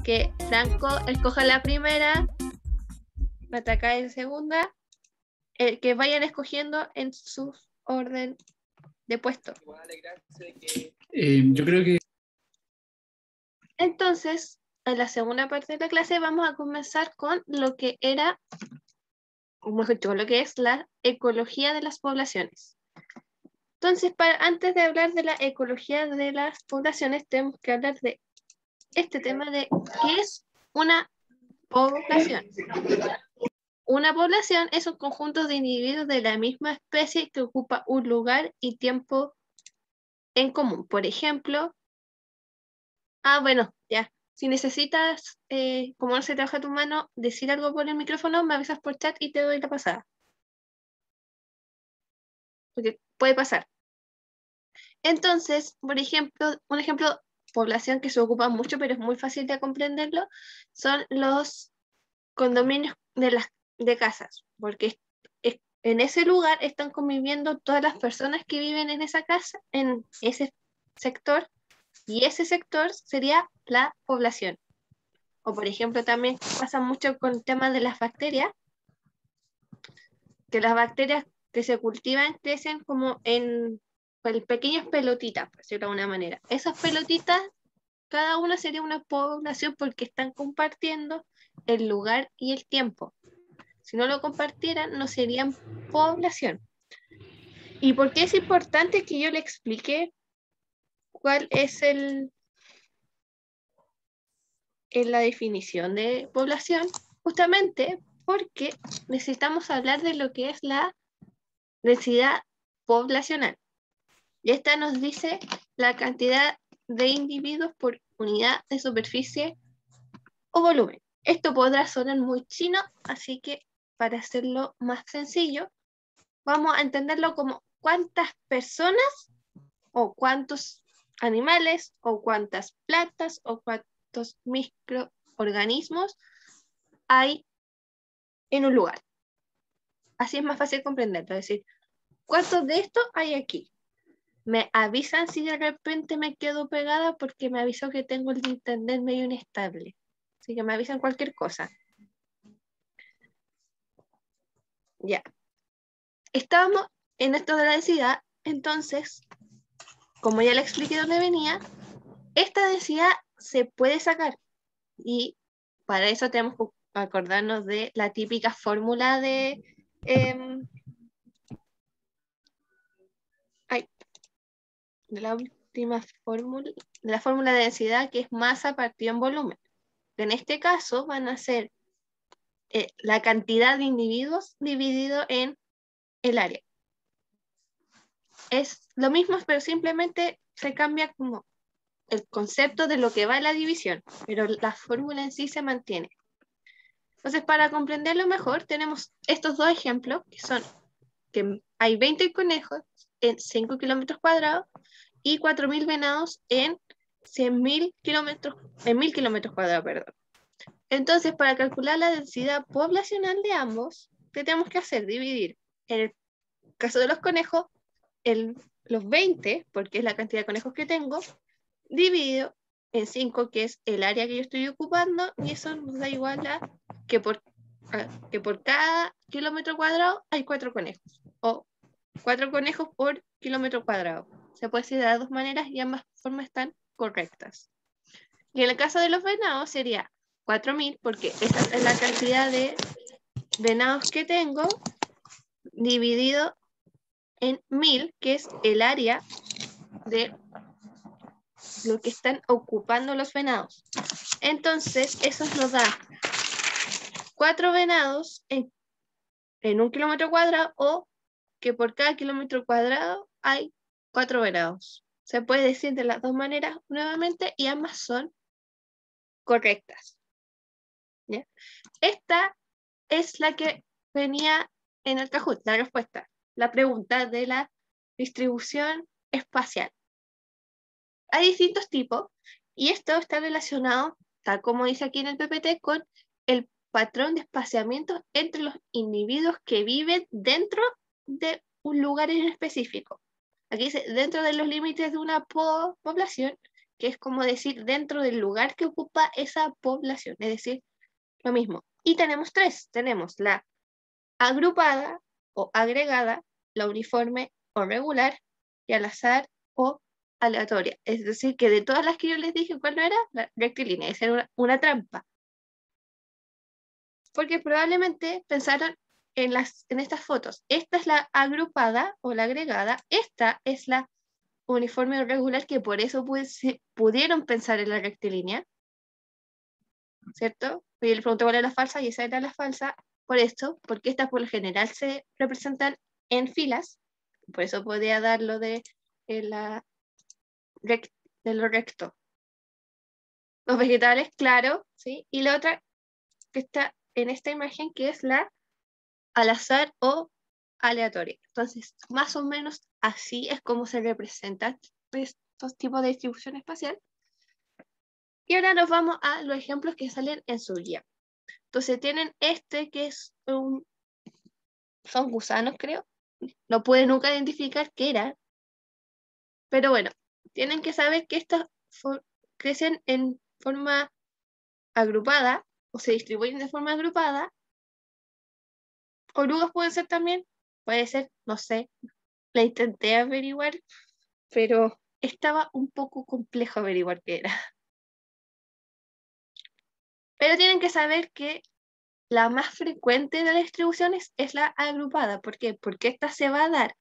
que Franco escoja la primera, Batacae en segunda, que vayan escogiendo en su orden de puesto. Yo creo que Entonces, en la segunda parte de la clase vamos a comenzar con lo que era, como dicho, lo que es la ecología de las poblaciones. Entonces, antes de hablar de la ecología de las poblaciones, tenemos que hablar de este tema de qué es una población. Una población es un conjunto de individuos de la misma especie que ocupa un lugar y tiempo en común. Por ejemplo, bueno, ya. Si necesitas, como no se trabaja tu mano, decir algo por el micrófono, me avisas por chat y te doy la pasada. Porque puede pasar. Entonces, por ejemplo, un ejemplo, población que se ocupa mucho, pero es muy fácil de comprenderlo, son los condominios de casas, porque en ese lugar están conviviendo todas las personas que viven en esa casa, en ese sector, y ese sector sería la población. O por ejemplo, también pasa mucho con el tema de las bacterias, que las bacterias que se cultivan crecen como en pequeñas pelotitas, por decirlo de alguna manera. Esas pelotitas, cada una sería una población porque están compartiendo el lugar y el tiempo. Si no lo compartieran, no serían población. ¿Y por qué es importante que yo le explique cuál es la definición de población? Justamente porque necesitamos hablar de lo que es la densidad poblacional. Y esta nos dice la cantidad de individuos por unidad de superficie o volumen. Esto podrá sonar muy chino, así que para hacerlo más sencillo, vamos a entenderlo como cuántas personas o cuántos animales o cuántas plantas o cuántos microorganismos hay en un lugar. Así es más fácil comprenderlo, es decir, ¿cuántos de estos hay aquí? Me avisan si de repente me quedo pegada porque me avisó que tengo el internet medio inestable. Así que me avisan cualquier cosa. Ya. Estábamos en esto de la densidad, entonces, como ya le expliqué dónde venía, esta densidad se puede sacar. Y para eso tenemos que acordarnos de la típica fórmula de... de la última fórmula, de la fórmula de densidad, que es masa partido en volumen. En este caso van a ser la cantidad de individuos dividido en el área. Es lo mismo, pero simplemente se cambia como el concepto de lo que va en la división, pero la fórmula en sí se mantiene. Entonces, para comprenderlo mejor, tenemos estos dos ejemplos, que son que hay 20 conejos en 5 kilómetros cuadrados y 4.000 venados en 100.000 kilómetros, en 1.000 kilómetros cuadrados, perdón. Entonces, para calcular la densidad poblacional de ambos, ¿qué tenemos que hacer? Dividir, en el caso de los conejos, los 20, porque es la cantidad de conejos que tengo, dividido en 5, que es el área que yo estoy ocupando, y eso nos da igual a que por cada kilómetro cuadrado hay 4 conejos, o 4 conejos por kilómetro cuadrado. Se puede decir de las dos maneras y ambas formas están correctas. Y en el caso de los venados sería 4.000, porque esa es la cantidad de venados que tengo, dividido en 1.000, que es el área de lo que están ocupando los venados. Entonces, eso nos da 4 venados en 1 kilómetro cuadrado, o que por cada kilómetro cuadrado hay 4 venados. Se puede decir de las dos maneras nuevamente y ambas son correctas. ¿Ya? Esta es la que venía en el Kahoot, la respuesta. la pregunta de la distribución espacial. Hay distintos tipos y esto está relacionado, tal como dice aquí en el PPT, con el patrón de espaciamiento entre los individuos que viven dentro de un lugar en específico. Aquí dice dentro de los límites de una población, que es como decir dentro del lugar que ocupa esa población, es decir, lo mismo. Y tenemos tres, tenemos la agrupada o agregada, la uniforme o regular, y al azar o aleatoria. Es decir, que de todas las que yo les dije, ¿cuál no era? La rectilínea, esa era una trampa. Porque probablemente pensaron en estas fotos. Esta es la agrupada o la agregada, esta es la uniforme o regular, que por eso pudieron pensar en la rectilínea, ¿cierto? Y le pregunté cuál era la falsa y esa era la falsa. Por esto, porque estas por lo general se representan en filas, por eso podía dar lo de, de lo recto. Los vegetales, claro, ¿sí? Y la otra que está en esta imagen, que es la al azar o aleatoria. Entonces, más o menos así es como se representan estos tipos de distribución espacial. Y ahora nos vamos a los ejemplos que salen en su guía. Entonces tienen este que es son gusanos, creo. No pude nunca identificar qué era. Pero bueno, tienen que saber que estas crecen en forma agrupada o se distribuyen de forma agrupada. Orugas pueden ser también, puede ser, no sé, la intenté averiguar, pero estaba un poco complejo averiguar qué era. Pero tienen que saber que la más frecuente de las distribuciones es la agrupada. ¿Por qué? Porque esta se va a dar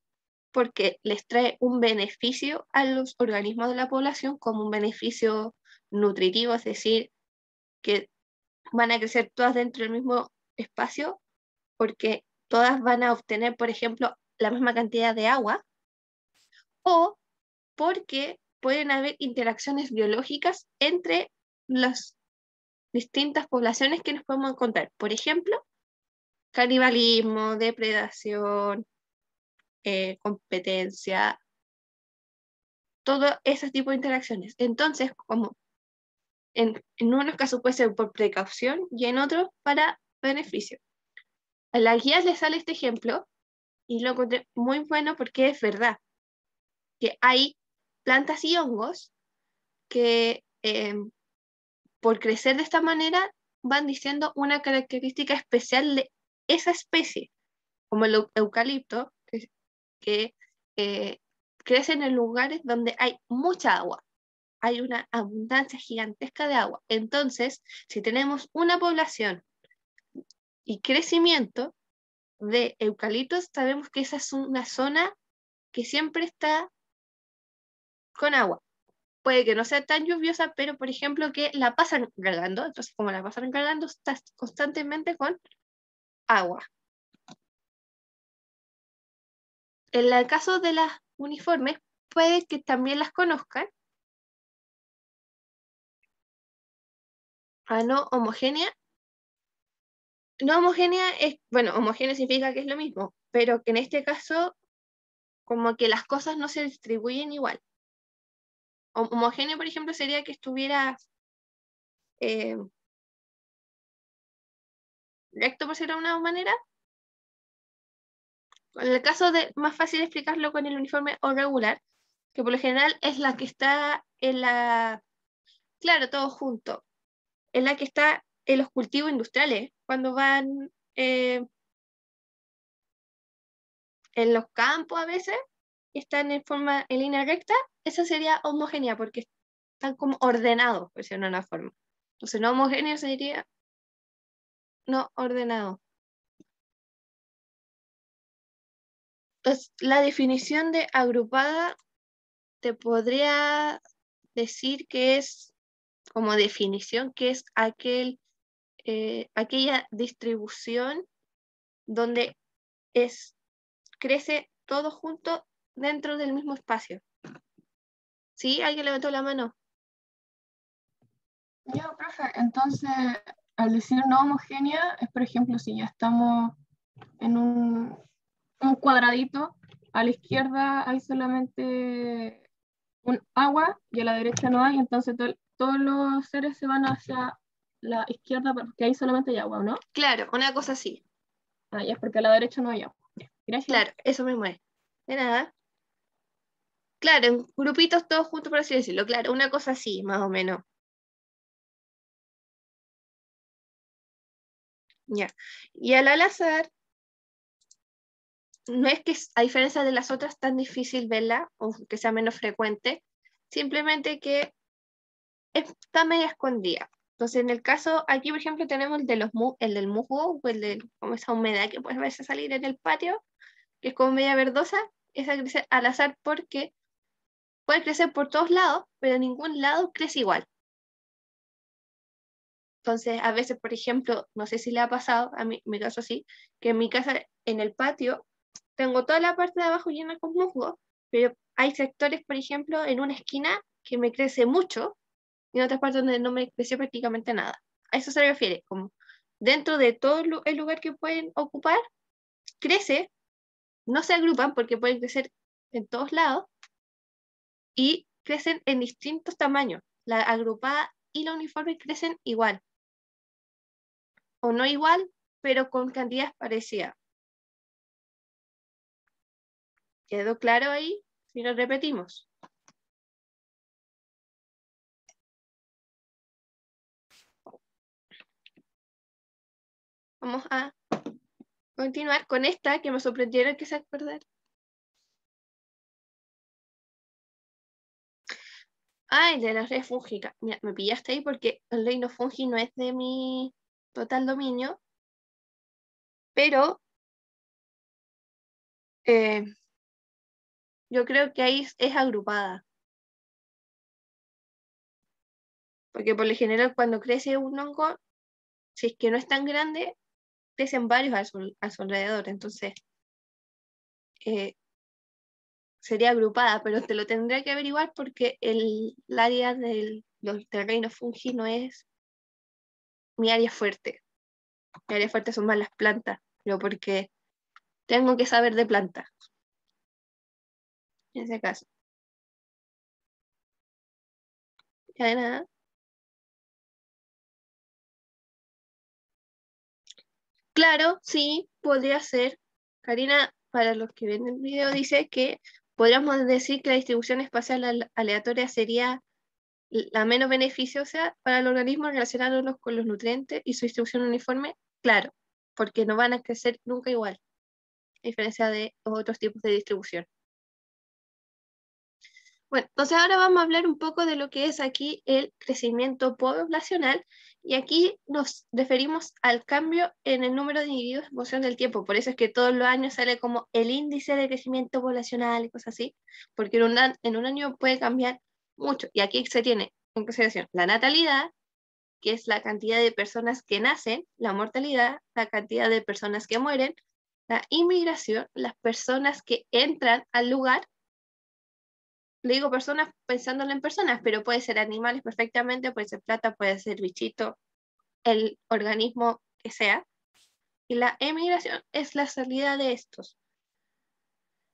porque les trae un beneficio a los organismos de la población, como un beneficio nutritivo, es decir, que van a crecer todas dentro del mismo espacio, porque todas van a obtener, por ejemplo, la misma cantidad de agua, o porque pueden haber interacciones biológicas entre las distintas poblaciones que nos podemos encontrar. Por ejemplo, canibalismo, depredación, competencia, todo ese tipo de interacciones. Entonces, como en unos casos puede ser por precaución y en otros para beneficio. A las guías les sale este ejemplo y lo encontré muy bueno porque es verdad que hay plantas y hongos que por crecer de esta manera van diciendo una característica especial de esa especie, como el eucalipto, que crecen en lugares donde hay mucha agua, hay una abundancia gigantesca de agua. Entonces, si tenemos una población y crecimiento de eucaliptos, sabemos que esa es una zona que siempre está con agua. Puede que no sea tan lluviosa, pero por ejemplo que la pasan regando, entonces como la pasan regando, está constantemente con agua. En el caso de las uniformes, puede que también las conozcan. A no homogénea. No homogénea es, bueno, homogénea significa que es lo mismo, pero que en este caso como que las cosas no se distribuyen igual. Homogéneo, por ejemplo, sería que estuviera eh, recto, por decirlo de una manera. En el caso de, más fácil explicarlo con el uniforme o regular, que por lo general es la que está en la, claro, todo junto, es la que está en los cultivos industriales, cuando van en los campos a veces, están en forma, en línea recta, esa sería homogénea, porque están como ordenados, por decirlo de una forma. Entonces no homogéneo sería no ordenado. Pues, la definición de agrupada te podría decir que es, como definición, que es aquella distribución donde crece todo junto dentro del mismo espacio. ¿Sí? ¿Alguien levantó la mano? Ya, profe, entonces, al decir no homogénea, es por ejemplo, si ya estamos en un cuadradito, a la izquierda hay solamente un agua y a la derecha no hay, entonces todos los seres se van hacia la izquierda porque ahí solamente hay agua, ¿no? Claro, una cosa así. Ah, ya es porque a la derecha no hay agua. Ya, gracias. Claro, eso mismo es. De nada. Claro, en grupitos todos juntos, por así decirlo. Claro, una cosa así, más o menos. Ya. Y al azar, no es que a diferencia de las otras tan difícil verla, o que sea menos frecuente, simplemente que está media escondida. Entonces, en el caso, aquí por ejemplo tenemos el del musgo, o el de como esa humedad que puedes verse salir en el patio, que es como media verdosa, esa crece al azar porque puede crecer por todos lados, pero en ningún lado crece igual. Entonces, a veces, por ejemplo, no sé si le ha pasado, a mí, en mi caso sí, que en mi casa, en el patio, tengo toda la parte de abajo llena con musgo, pero hay sectores, por ejemplo, en una esquina que me crece mucho y en otras partes donde no me creció prácticamente nada. A eso se refiere, como dentro de todo el lugar que pueden ocupar, crece, no se agrupan porque pueden crecer en todos lados y crecen en distintos tamaños. La agrupada y la uniforme crecen igual, o no igual, pero con cantidades parecidas. ¿Quedó claro ahí? Si lo repetimos. Vamos a continuar con esta que me sorprendieron que se acordaran. Ay, de la red fúngica. Mira, me pillaste ahí porque el reino fungi no es de mi total dominio, pero eh, yo creo que ahí es agrupada. Porque por lo general cuando crece un hongo, si es que no es tan grande, crecen varios a su alrededor. Entonces, eh, sería agrupada, pero te lo tendré que averiguar porque el área del reino fungi no es mi área fuerte. Mi área fuerte son más las plantas, pero porque tengo que saber de plantas, en ese caso. Ya de nada. Claro, sí, podría ser. Karina, para los que ven el video, dice que podríamos decir que la distribución espacial aleatoria sería la menos beneficiosa para el organismo relacionándolos con los nutrientes y su distribución uniforme. Claro, porque no van a crecer nunca igual, a diferencia de los otros tipos de distribución. Bueno, entonces ahora vamos a hablar un poco de lo que es aquí el crecimiento poblacional y aquí nos referimos al cambio en el número de individuos en función del tiempo. Por eso es que todos los años sale como el índice de crecimiento poblacional y cosas así, porque en un año puede cambiar mucho. Y aquí se tiene en consideración la natalidad, que es la cantidad de personas que nacen, la mortalidad, la cantidad de personas que mueren, la inmigración, las personas que entran al lugar. Le digo personas pensándolo en personas, pero puede ser animales perfectamente, puede ser plata, puede ser bichito, el organismo que sea. Y la emigración es la salida de estos.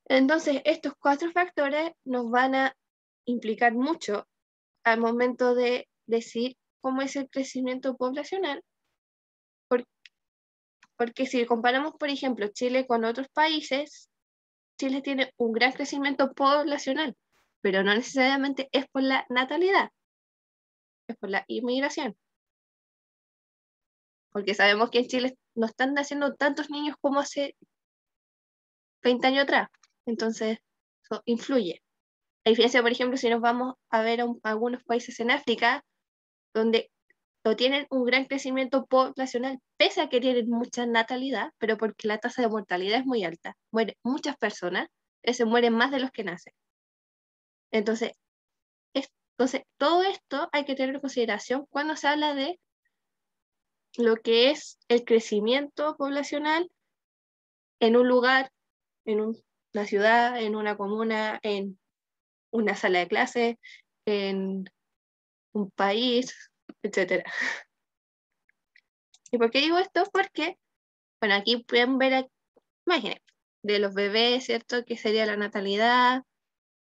Entonces, estos cuatro factores nos van a implicar mucho al momento de decir cómo es el crecimiento poblacional, porque si comparamos, por ejemplo, Chile con otros países, Chile tiene un gran crecimiento poblacional, pero no necesariamente es por la natalidad, es por la inmigración. Porque sabemos que en Chile no están naciendo tantos niños como hace 20 años atrás. Entonces, eso influye. A diferencia, por ejemplo, si nos vamos a ver algunos países en África, donde no tienen un gran crecimiento poblacional, pese a que tienen mucha natalidad, pero porque la tasa de mortalidad es muy alta. Mueren muchas personas, se mueren más de los que nacen. Entonces, todo esto hay que tener en consideración cuando se habla de lo que es el crecimiento poblacional en un lugar, en una ciudad, en una comuna, en una sala de clase, en un país, etcétera. ¿Y por qué digo esto? Porque, bueno, aquí pueden ver, imaginen, de los bebés, ¿cierto? Que sería la natalidad,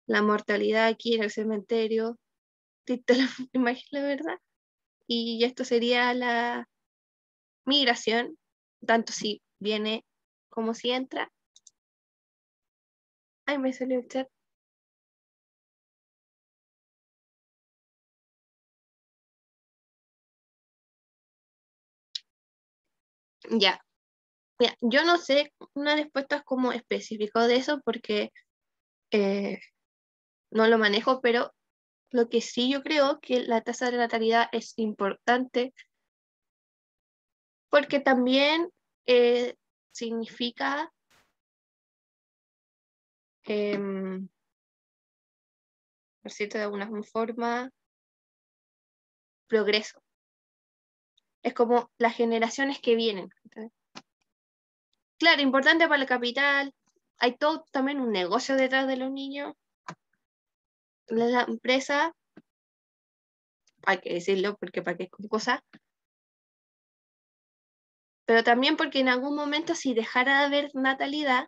la mortalidad aquí en el cementerio, te la imaginas, la verdad. Y esto sería la migración, tanto si viene como si entra. Ay, me salió el chat. Ya. Mira, yo no sé una respuesta como específica de eso porque eh, no lo manejo, pero lo que sí yo creo que la tasa de natalidad es importante porque también significa, por cierto, de alguna forma, progreso. Es como las generaciones que vienen. ¿Entendés? Claro, importante para el capital. Hay todo también un negocio detrás de los niños. La empresa, hay que decirlo porque para qué es cosa, pero también porque en algún momento si dejara de haber natalidad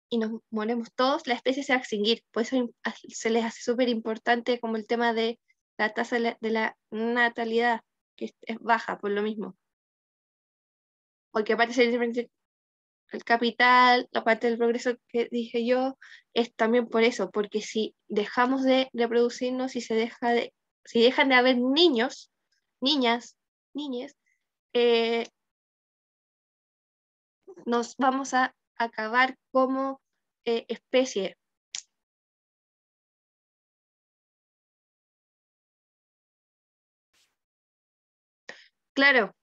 y nos morimos todos, la especie se va a extinguir. Por eso se les hace súper importante como el tema de la tasa de la natalidad, que es baja por lo mismo. Porque aparte el capital, la parte del progreso que dije yo, es también por eso, porque si dejamos de reproducirnos, si dejan de haber niños, niñas, niñes, eh, nos vamos a acabar como especie. Claro,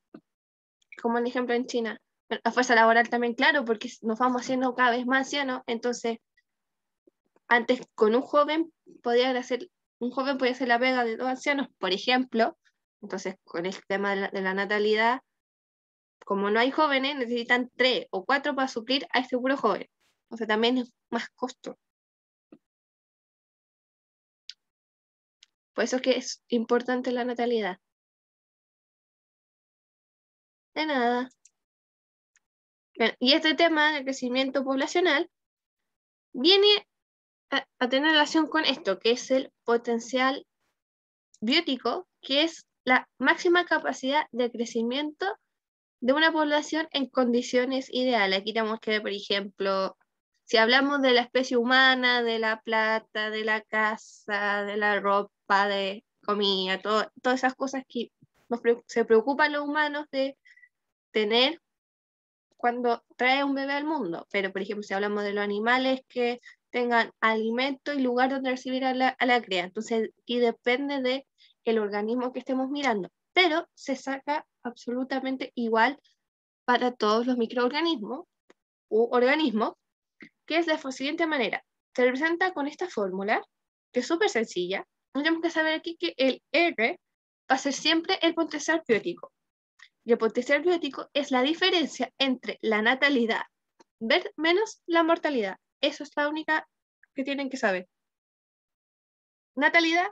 como el ejemplo en China. La fuerza laboral también, claro, porque nos vamos haciendo cada vez más ancianos, entonces antes con un joven podía hacer la pega de dos ancianos, por ejemplo, entonces con el tema de la natalidad, como no hay jóvenes, necesitan 3 o 4 para suplir a este puro joven. O sea, también es más costo. Por eso es que es importante la natalidad. De nada. Bueno, y este tema del crecimiento poblacional viene a tener relación con esto, que es el potencial biótico, que es la máxima capacidad de crecimiento de una población en condiciones ideales. Aquí tenemos que ver, por ejemplo, si hablamos de la especie humana, de la plata, de la casa, de la ropa, de comida, todas esas cosas que se preocupan los humanos de tener cuando trae un bebé al mundo. Pero, por ejemplo, si hablamos de los animales que tengan alimento y lugar donde recibir a la cría. Entonces, y depende de el organismo que estemos mirando. Pero se saca absolutamente igual para todos los microorganismos u organismos, que es de la siguiente manera. Se representa con esta fórmula, que es súper sencilla. Tenemos que saber aquí que el R va a ser siempre el potencial biótico. Y el potencial biótico es la diferencia entre la natalidad menos la mortalidad. Eso es la única que tienen que saber. Natalidad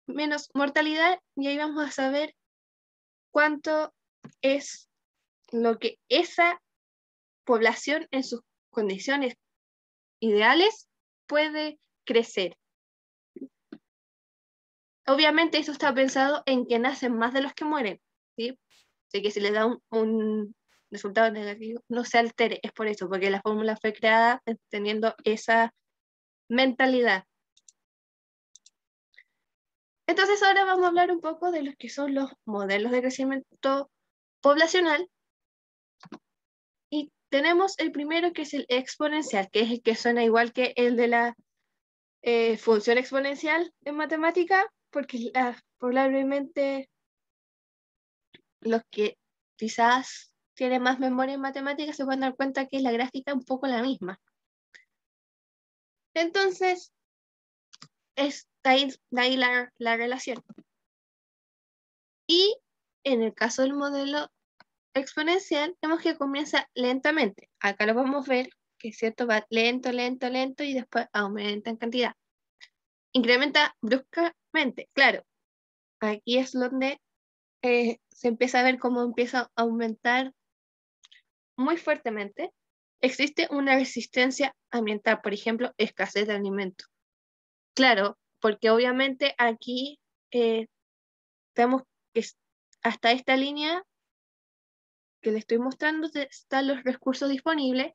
menos mortalidad, y ahí vamos a saber cuánto es lo que esa población en sus condiciones ideales puede crecer. Obviamente eso está pensado en que nacen más de los que mueren, ¿sí? Así que si les da un resultado negativo, no se altere, es por eso, porque la fórmula fue creada teniendo esa mentalidad. Entonces ahora vamos a hablar un poco de los que son los modelos de crecimiento poblacional. Y tenemos el primero, que es el exponencial, que es el que suena igual que el de la función exponencial en matemática, porque probablemente los que quizás tienen más memoria en matemáticas se van a dar cuenta que la gráfica es un poco la misma. Entonces, es de ahí la relación. Y en el caso del modelo exponencial, vemos que comienza lentamente. Acá lo vamos a ver, que es cierto, va lento, lento, lento y después aumenta en cantidad. Incrementa bruscamente, claro. Aquí es donde se empieza a ver cómo empieza a aumentar muy fuertemente. existe una resistencia ambiental, por ejemplo, escasez de alimentos. Claro, porque obviamente aquí vemos que hasta esta línea que le estoy mostrando están los recursos disponibles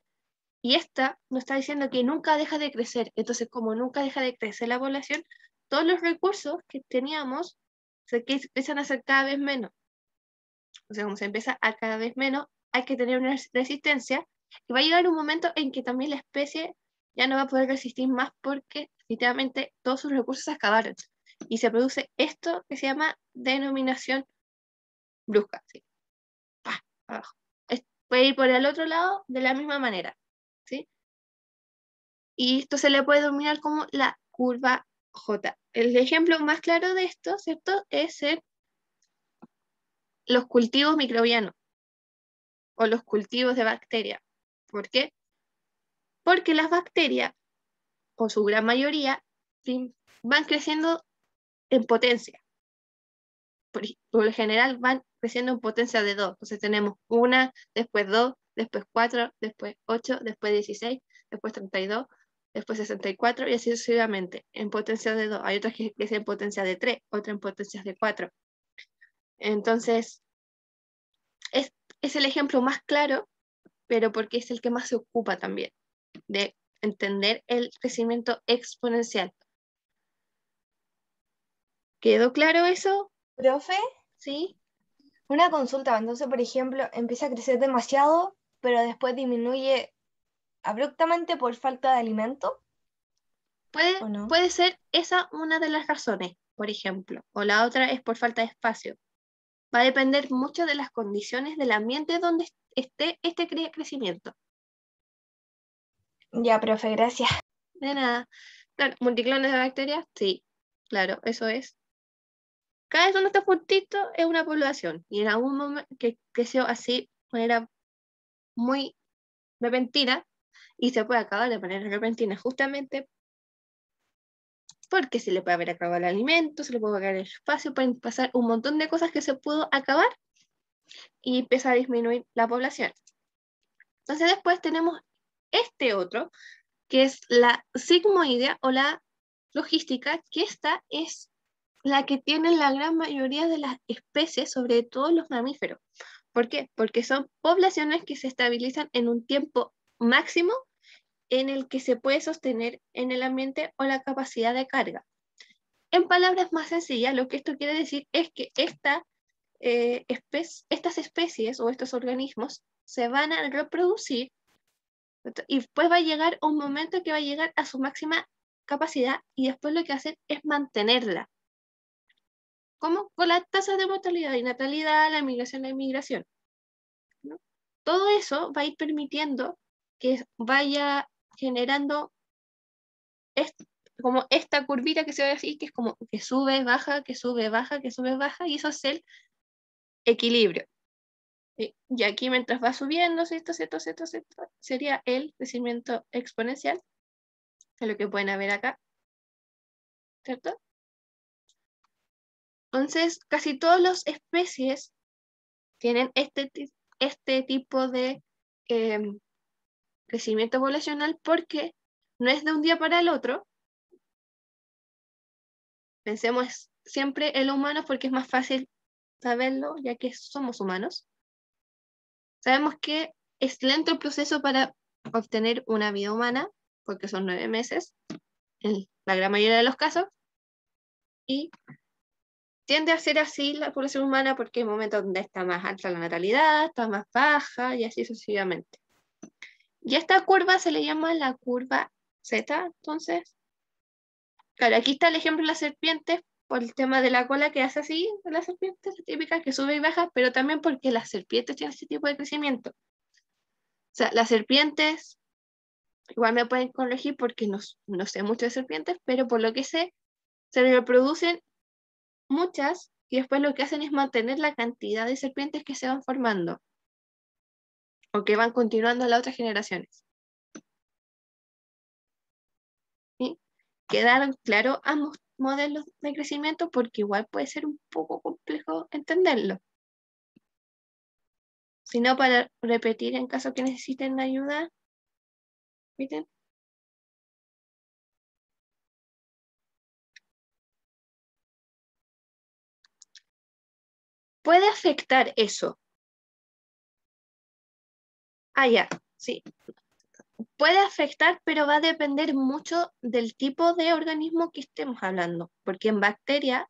y esta nos está diciendo que nunca deja de crecer. Entonces, como nunca deja de crecer la población, todos los recursos que teníamos que empiezan a ser cada vez menos. O sea, como se empieza a cada vez menos, hay que tener una resistencia y va a llegar un momento en que también la especie ya no va a poder resistir más porque definitivamente todos sus recursos se acabaron. Y se produce esto que se llama denominación brusca. ¿Sí? ¡Pah! Abajo. Puede ir por el otro lado de la misma manera. ¿Sí? Y esto se le puede denominar como la curva J. El ejemplo más claro de esto, ¿cierto? Es los cultivos microbianos o los cultivos de bacterias. ¿Por qué? Porque las bacterias, o su gran mayoría, van creciendo en potencia. Por lo general van creciendo en potencia de 2. Entonces tenemos 1, después 2, después 4, después 8, después 16, después 32, después 64 y así sucesivamente, en potencia de 2. Hay otras que crecen en potencia de 3, otras en potencias de 4. Entonces, es el ejemplo más claro, pero porque es el que más se ocupa también de entender el crecimiento exponencial. ¿Quedó claro eso? Profe, ¿Sí? una consulta. Entonces, por ejemplo, empieza a crecer demasiado, pero después disminuye abruptamente por falta de alimento, ¿o no? Puede ser esa una de las razones, por ejemplo, o la otra es por falta de espacio. Va a depender mucho de las condiciones del ambiente donde esté este crecimiento. Ya, profe, gracias. De nada. Claro, multiclones de bacterias, sí, claro, eso es. Cada vez donde está juntito es una población, y en algún momento que creció así de manera muy repentina, y se puede acabar de manera repentina justamente porque se le puede haber acabado el alimento, se le puede acabar el espacio, pueden pasar un montón de cosas que se pudo acabar y empieza a disminuir la población. Entonces después tenemos este otro, que es la sigmoidea o la logística, que esta es la que tienen la gran mayoría de las especies, sobre todo los mamíferos. ¿Por qué? Porque son poblaciones que se estabilizan en un tiempo máximo en el que se puede sostener en el ambiente o la capacidad de carga. En palabras más sencillas, lo que esto quiere decir es que estas especies o estos organismos se van a reproducir y después va a llegar un momento que va a llegar a su máxima capacidad y después lo que hacen es mantenerla. ¿Cómo? Con las tasas de mortalidad y natalidad, la migración, la inmigración. ¿No? Todo eso va a ir permitiendo que vaya generando como esta curvita que se ve así, que es como que sube, baja, que sube, baja, que sube, baja, y eso es el equilibrio. Y aquí mientras va subiendo, ¿cierto? Sería el crecimiento exponencial, que es lo que pueden ver acá, ¿cierto? Entonces, casi todas las especies tienen este tipo de crecimiento poblacional porque no es de un día para el otro. Pensemos siempre en lo humano porque es más fácil saberlo, ya que somos humanos. Sabemos que es lento el proceso para obtener una vida humana, porque son 9 meses, en la gran mayoría de los casos, y tiende a ser así la población humana porque hay momentos donde está más alta la natalidad, está más baja, y así sucesivamente. Y esta curva se le llama la curva Z, entonces, claro, aquí está el ejemplo de las serpientes, por el tema de la cola que hace así, de las serpientes típicas que sube y baja, pero también porque las serpientes tienen ese tipo de crecimiento. O sea, las serpientes, igual me pueden corregir porque no sé mucho de serpientes, pero por lo que sé, se reproducen muchas y después lo que hacen es mantener la cantidad de serpientes que se van formando o que van continuando a las otras generaciones. ¿Sí? ¿Quedaron claros ambos modelos de crecimiento? Porque igual puede ser un poco complejo entenderlo. Si no, para repetir en caso que necesiten ayuda, ¿Viste? Puede afectar eso. Ah, ya, sí. Puede afectar, pero va a depender mucho del tipo de organismo que estemos hablando, porque en bacterias,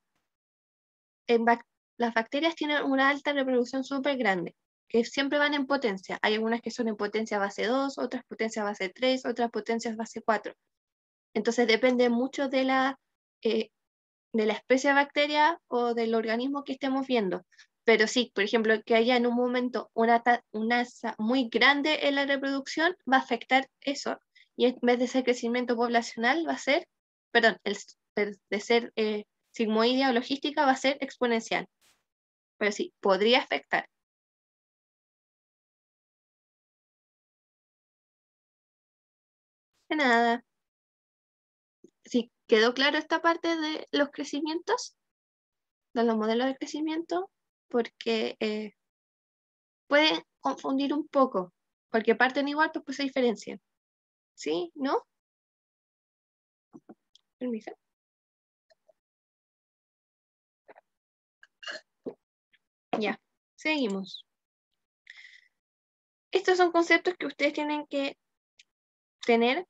las bacterias tienen una alta reproducción súper grande, que siempre van en potencia. Hay algunas que son en potencia base 2, otras potencia base 3, otras potencias base 4. Entonces depende mucho de la especie de bacteria o del organismo que estemos viendo. Pero sí, por ejemplo, que haya en un momento una tasa muy grande en la reproducción va a afectar eso. Y en vez de ser crecimiento poblacional, va a ser, perdón, de ser sigmoidea o logística, va a ser exponencial. Pero sí, podría afectar. De nada. Sí, ¿quedó claro esta parte de los crecimientos? De los modelos de crecimiento, porque puede confundir un poco, porque parten igual, pues, pues se diferencian. ¿Sí? ¿No? Permiso. Ya, seguimos. Estos son conceptos que ustedes tienen que tener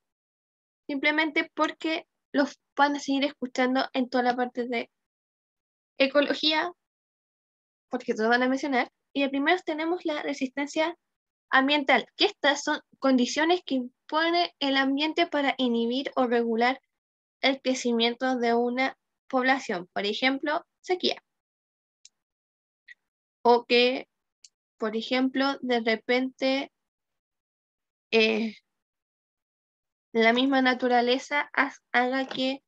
simplemente porque los van a seguir escuchando en toda la parte de ecología, porque todos van a mencionar. Y de primero tenemos la resistencia ambiental, que estas son condiciones que impone el ambiente para inhibir o regular el crecimiento de una población. Por ejemplo, sequía. O que, por ejemplo, de repente la misma naturaleza haga que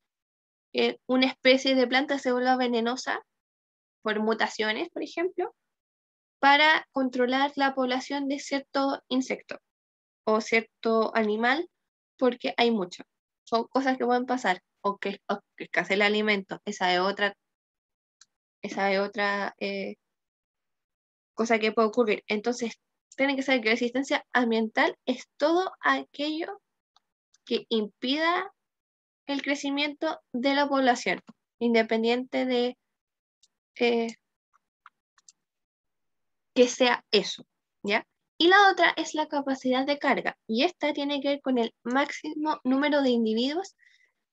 una especie de planta se vuelva venenosa por mutaciones, por ejemplo, para controlar la población de cierto insecto o cierto animal, porque hay mucho. Son cosas que pueden pasar, o que escasee el alimento, esa es otra cosa que puede ocurrir. Entonces, tienen que saber que la resistencia ambiental es todo aquello que impida el crecimiento de la población, independiente de que sea eso, ¿ya? Y la otra es la capacidad de carga, y esta tiene que ver con el máximo número de individuos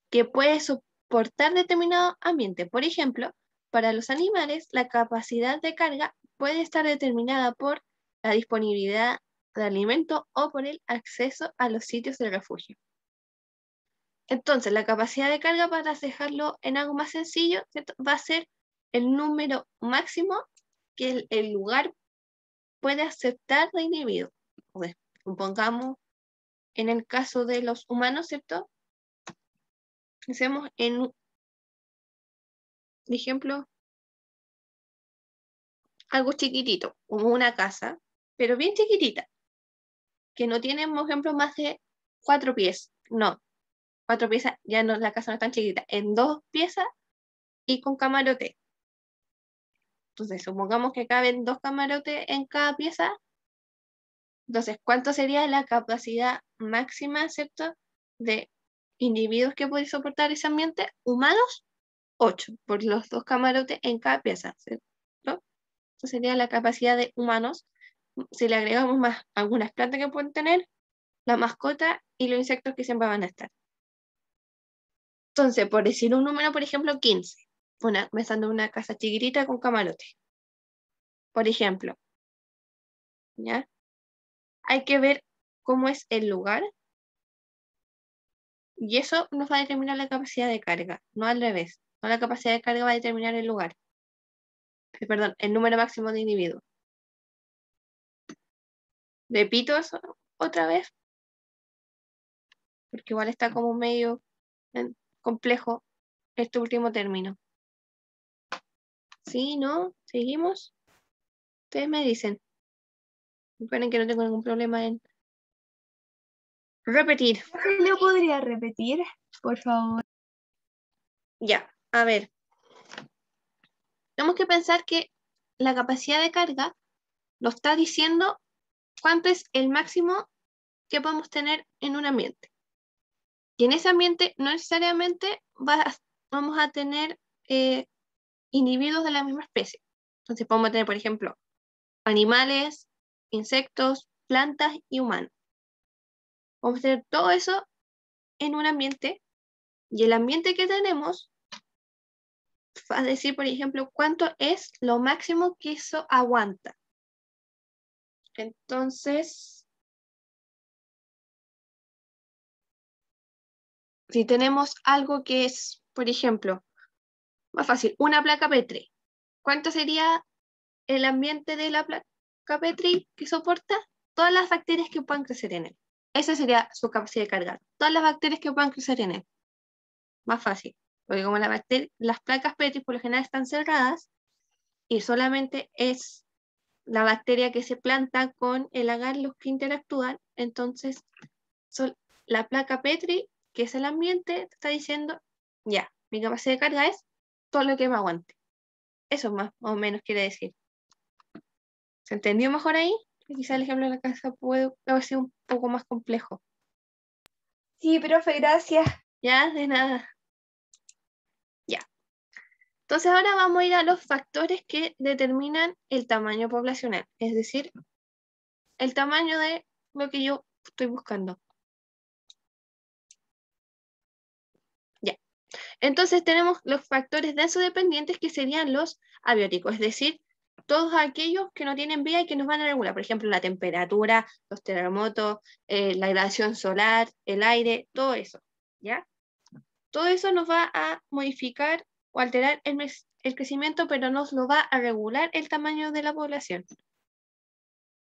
que puede soportar determinado ambiente. Por ejemplo, para los animales, la capacidad de carga puede estar determinada por la disponibilidad de alimento o por el acceso a los sitios de refugio. Entonces, la capacidad de carga, para dejarlo en algo más sencillo, ¿cierto?, va a ser el número máximo que el lugar puede aceptar de individuos. Pues, supongamos, en el caso de los humanos, ¿cierto? Pensemos en un ejemplo, algo chiquitito, como una casa, pero bien chiquitita, que no tiene, por ejemplo, más de 4 pies. No, 4 piezas, ya no, la casa no es tan chiquita, en 2 piezas y con camarote. Entonces, supongamos que caben 2 camarotes en cada pieza. Entonces, ¿cuánto sería la capacidad máxima, ¿cierto?, de individuos que puede soportar ese ambiente? Humanos, 8, por los 2 camarotes en cada pieza, ¿cierto? Esa sería la capacidad de humanos. Si le agregamos más algunas plantas que pueden tener, la mascota y los insectos que siempre van a estar. Entonces, por decir un número, por ejemplo, 15. Pensando en una casa chiquitita con camarote. Por ejemplo, ¿ya? Hay que ver cómo es el lugar, y eso nos va a determinar la capacidad de carga, no al revés. No, la capacidad de carga va a determinar el lugar. Perdón, el número máximo de individuos. Repito eso otra vez, porque igual está como medio complejo este último término. ¿Sí? ¿No? ¿Seguimos? Ustedes me dicen. Recuerden que no tengo ningún problema en repetir. ¿Lo podría repetir, por favor? Ya, a ver. Tenemos que pensar que la capacidad de carga nos está diciendo cuánto es el máximo que podemos tener en un ambiente. Y en ese ambiente no necesariamente vamos a tener individuos de la misma especie. Entonces podemos tener, por ejemplo, animales, insectos, plantas y humanos. Vamos a tener todo eso en un ambiente, y el ambiente que tenemos va a decir, por ejemplo, cuánto es lo máximo que eso aguanta. Entonces, si tenemos algo que es, por ejemplo, más fácil, una placa Petri, ¿cuánto sería el ambiente de la placa Petri que soporta? Todas las bacterias que puedan crecer en él. Esa sería su capacidad de cargar. Todas las bacterias que puedan crecer en él. Más fácil. Porque como las placas Petri por lo general están cerradas y solamente es la bacteria que se planta con el agar los que interactúan, entonces la placa Petri, que es el ambiente, te está diciendo, ya, mi capacidad de carga es todo lo que me aguante. Eso más o menos quiere decir. ¿Se entendió mejor ahí? Quizá el ejemplo de la casa puede haber sido un poco más complejo. Sí, profe, gracias. Ya, de nada. Ya. Entonces ahora vamos a ir a los factores que determinan el tamaño poblacional, es decir, el tamaño de lo que yo estoy buscando. Ya. Entonces tenemos los factores densodependientes que serían los abióticos, es decir, todos aquellos que no tienen vida y que nos van a regular, por ejemplo, la temperatura, los terremotos, la radiación solar, el aire, todo eso, ¿ya? Todo eso nos va a modificar o alterar el crecimiento, pero nos lo va a regular el tamaño de la población,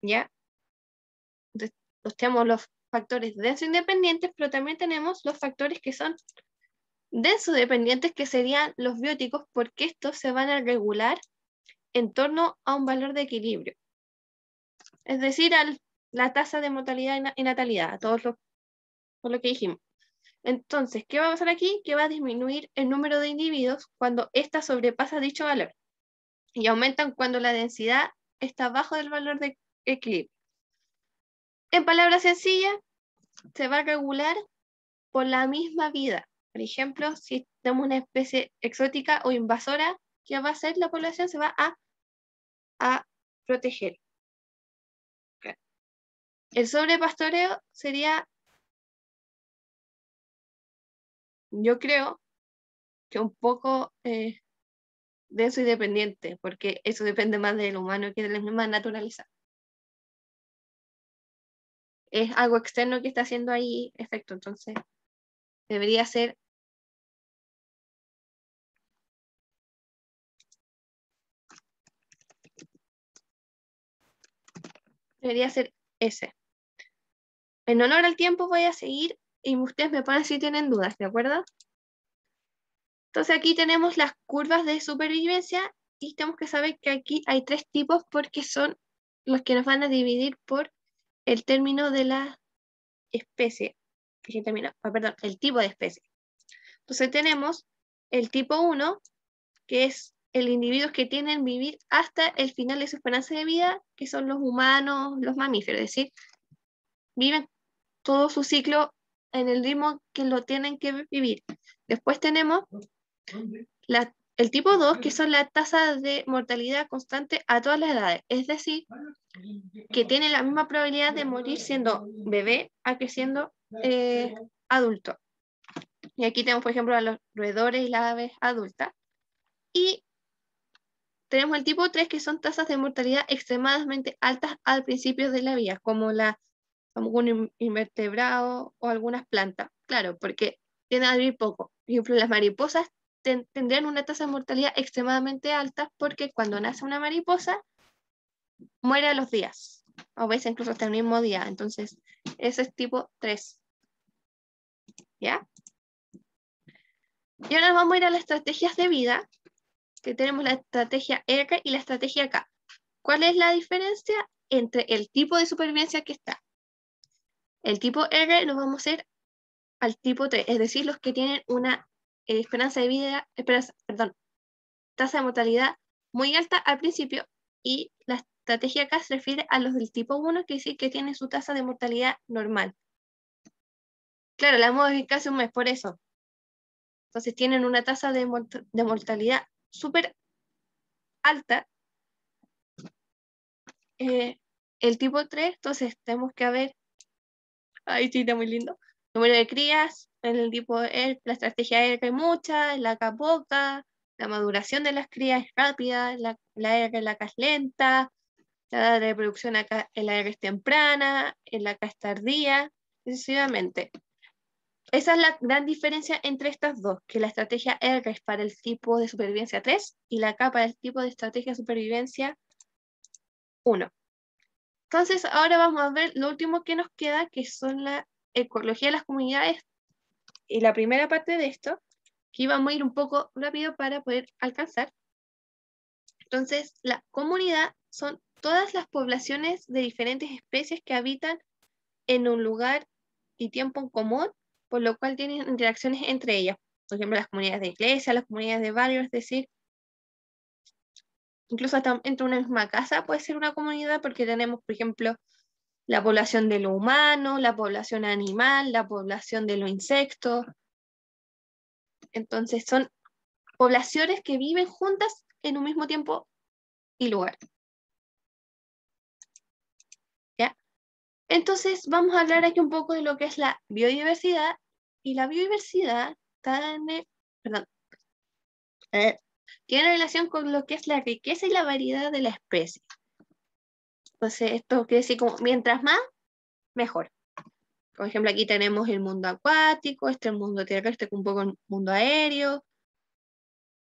¿ya? Entonces, tenemos los factores denso-independientes, pero también tenemos los factores que son denso-dependientes, que serían los bióticos, porque estos se van a regular en torno a un valor de equilibrio. Es decir, la tasa de mortalidad y natalidad, por lo que dijimos. Entonces, ¿qué va a pasar aquí? Que va a disminuir el número de individuos cuando ésta sobrepasa dicho valor, y aumentan cuando la densidad está bajo del valor de equilibrio. En palabras sencillas, se va a regular por la misma vida. Por ejemplo, si tenemos una especie exótica o invasora, ¿qué va a hacer la población? Se va a proteger. El sobrepastoreo sería, yo creo, que un poco denso y dependiente, porque eso depende más del humano que de la misma naturaleza. Es algo externo que está haciendo ahí efecto, entonces debería ser ese. En honor al tiempo voy a seguir y ustedes me ponen si tienen dudas, ¿de acuerdo? Entonces aquí tenemos las curvas de supervivencia y tenemos que saber que aquí hay 3 tipos porque son los que nos van a dividir por el término de la especie. El tipo de especie. Entonces tenemos el tipo 1, que es el individuo que tienen vivir hasta el final de su esperanza de vida, que son los humanos, los mamíferos, es decir, viven todo su ciclo en el ritmo que lo tienen que vivir. Después tenemos el tipo 2, que son la tasa de mortalidad constante a todas las edades, es decir, que tiene la misma probabilidad de morir siendo bebé a que siendo adulto. Y aquí tenemos, por ejemplo, a los roedores y las aves adultas. Y tenemos el tipo 3, que son tasas de mortalidad extremadamente altas al principio de la vida, como algún invertebrado o algunas plantas. Claro, porque tienden a vivir poco. Por ejemplo, las mariposas tendrían una tasa de mortalidad extremadamente alta porque cuando nace una mariposa, muere a los días, a veces incluso hasta el mismo día. Entonces, ese es tipo 3. ¿Ya? Y ahora vamos a ir a las estrategias de vida, que tenemos la estrategia R y la estrategia K. ¿Cuál es la diferencia entre el tipo de supervivencia que está? El tipo R lo vamos a hacer al tipo 3, es decir, los que tienen una tasa de mortalidad muy alta al principio, y la estrategia acá se refiere a los del tipo 1, que sí que tienen su tasa de mortalidad normal. Claro, la hemos visto casi un mes, por eso. Entonces tienen una tasa de mortalidad súper alta. El tipo 3, entonces tenemos que ver, ahí sí está muy lindo, número de crías, en el tipo E, la estrategia ERCA hay mucha, la CA poca, la maduración de las crías es rápida, la ERCA es la CA es lenta, la edad de reproducción acá en la ERCA es temprana, en la CA es tardía, sucesivamente. Esa es la gran diferencia entre estas dos, que la estrategia ERCA es para el tipo de supervivencia 3 y la CA para el tipo de estrategia de supervivencia 1. Entonces, ahora vamos a ver lo último que nos queda, que son la ecología de las comunidades. Y la primera parte de esto, que íbamos a ir un poco rápido para poder alcanzar. Entonces, la comunidad son todas las poblaciones de diferentes especies que habitan en un lugar y tiempo en común, por lo cual tienen interacciones entre ellas. Por ejemplo, las comunidades de iglesia, las comunidades de barrio, es decir, incluso hasta entre una misma casa puede ser una comunidad porque tenemos, por ejemplo, la población de lo humano, la población animal, la población de los insectos. Entonces son poblaciones que viven juntas en un mismo tiempo y lugar. ¿Ya? Entonces vamos a hablar aquí un poco de lo que es la biodiversidad. Y la biodiversidad tiene relación con lo que es la riqueza y la variedad de la especie. Entonces esto quiere decir como mientras más, mejor. Por ejemplo, aquí tenemos el mundo acuático, el mundo terrestre, un poco el mundo aéreo,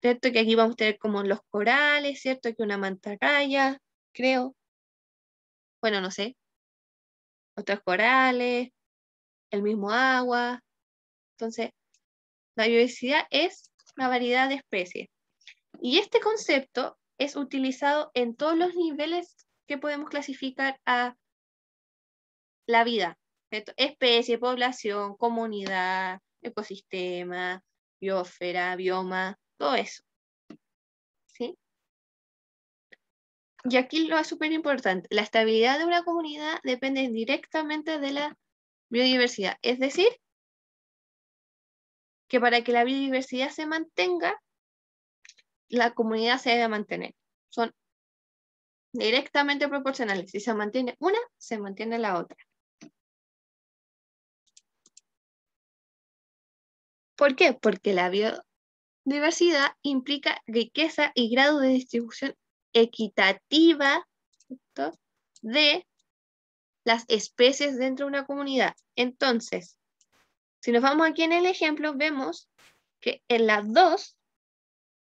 ¿cierto? Que aquí vamos a tener como los corales, ¿cierto? Que una mantarraya, creo. Bueno, no sé. Otros corales, el mismo agua. Entonces, la biodiversidad es una variedad de especies. Y este concepto es utilizado en todos los niveles que podemos clasificar a la vida, ¿cierto? Especie, población, comunidad, ecosistema, biosfera, bioma, todo eso. ¿Sí? Y aquí lo es súper importante. La estabilidad de una comunidad depende directamente de la biodiversidad. Es decir, que para que la biodiversidad se mantenga, la comunidad se debe mantener. Son directamente proporcionales. Si se mantiene una, se mantiene la otra. ¿Por qué? Porque la biodiversidad implica riqueza y grado de distribución equitativa, ¿cierto?, de las especies dentro de una comunidad. Entonces, si nos vamos aquí en el ejemplo, vemos que en las dos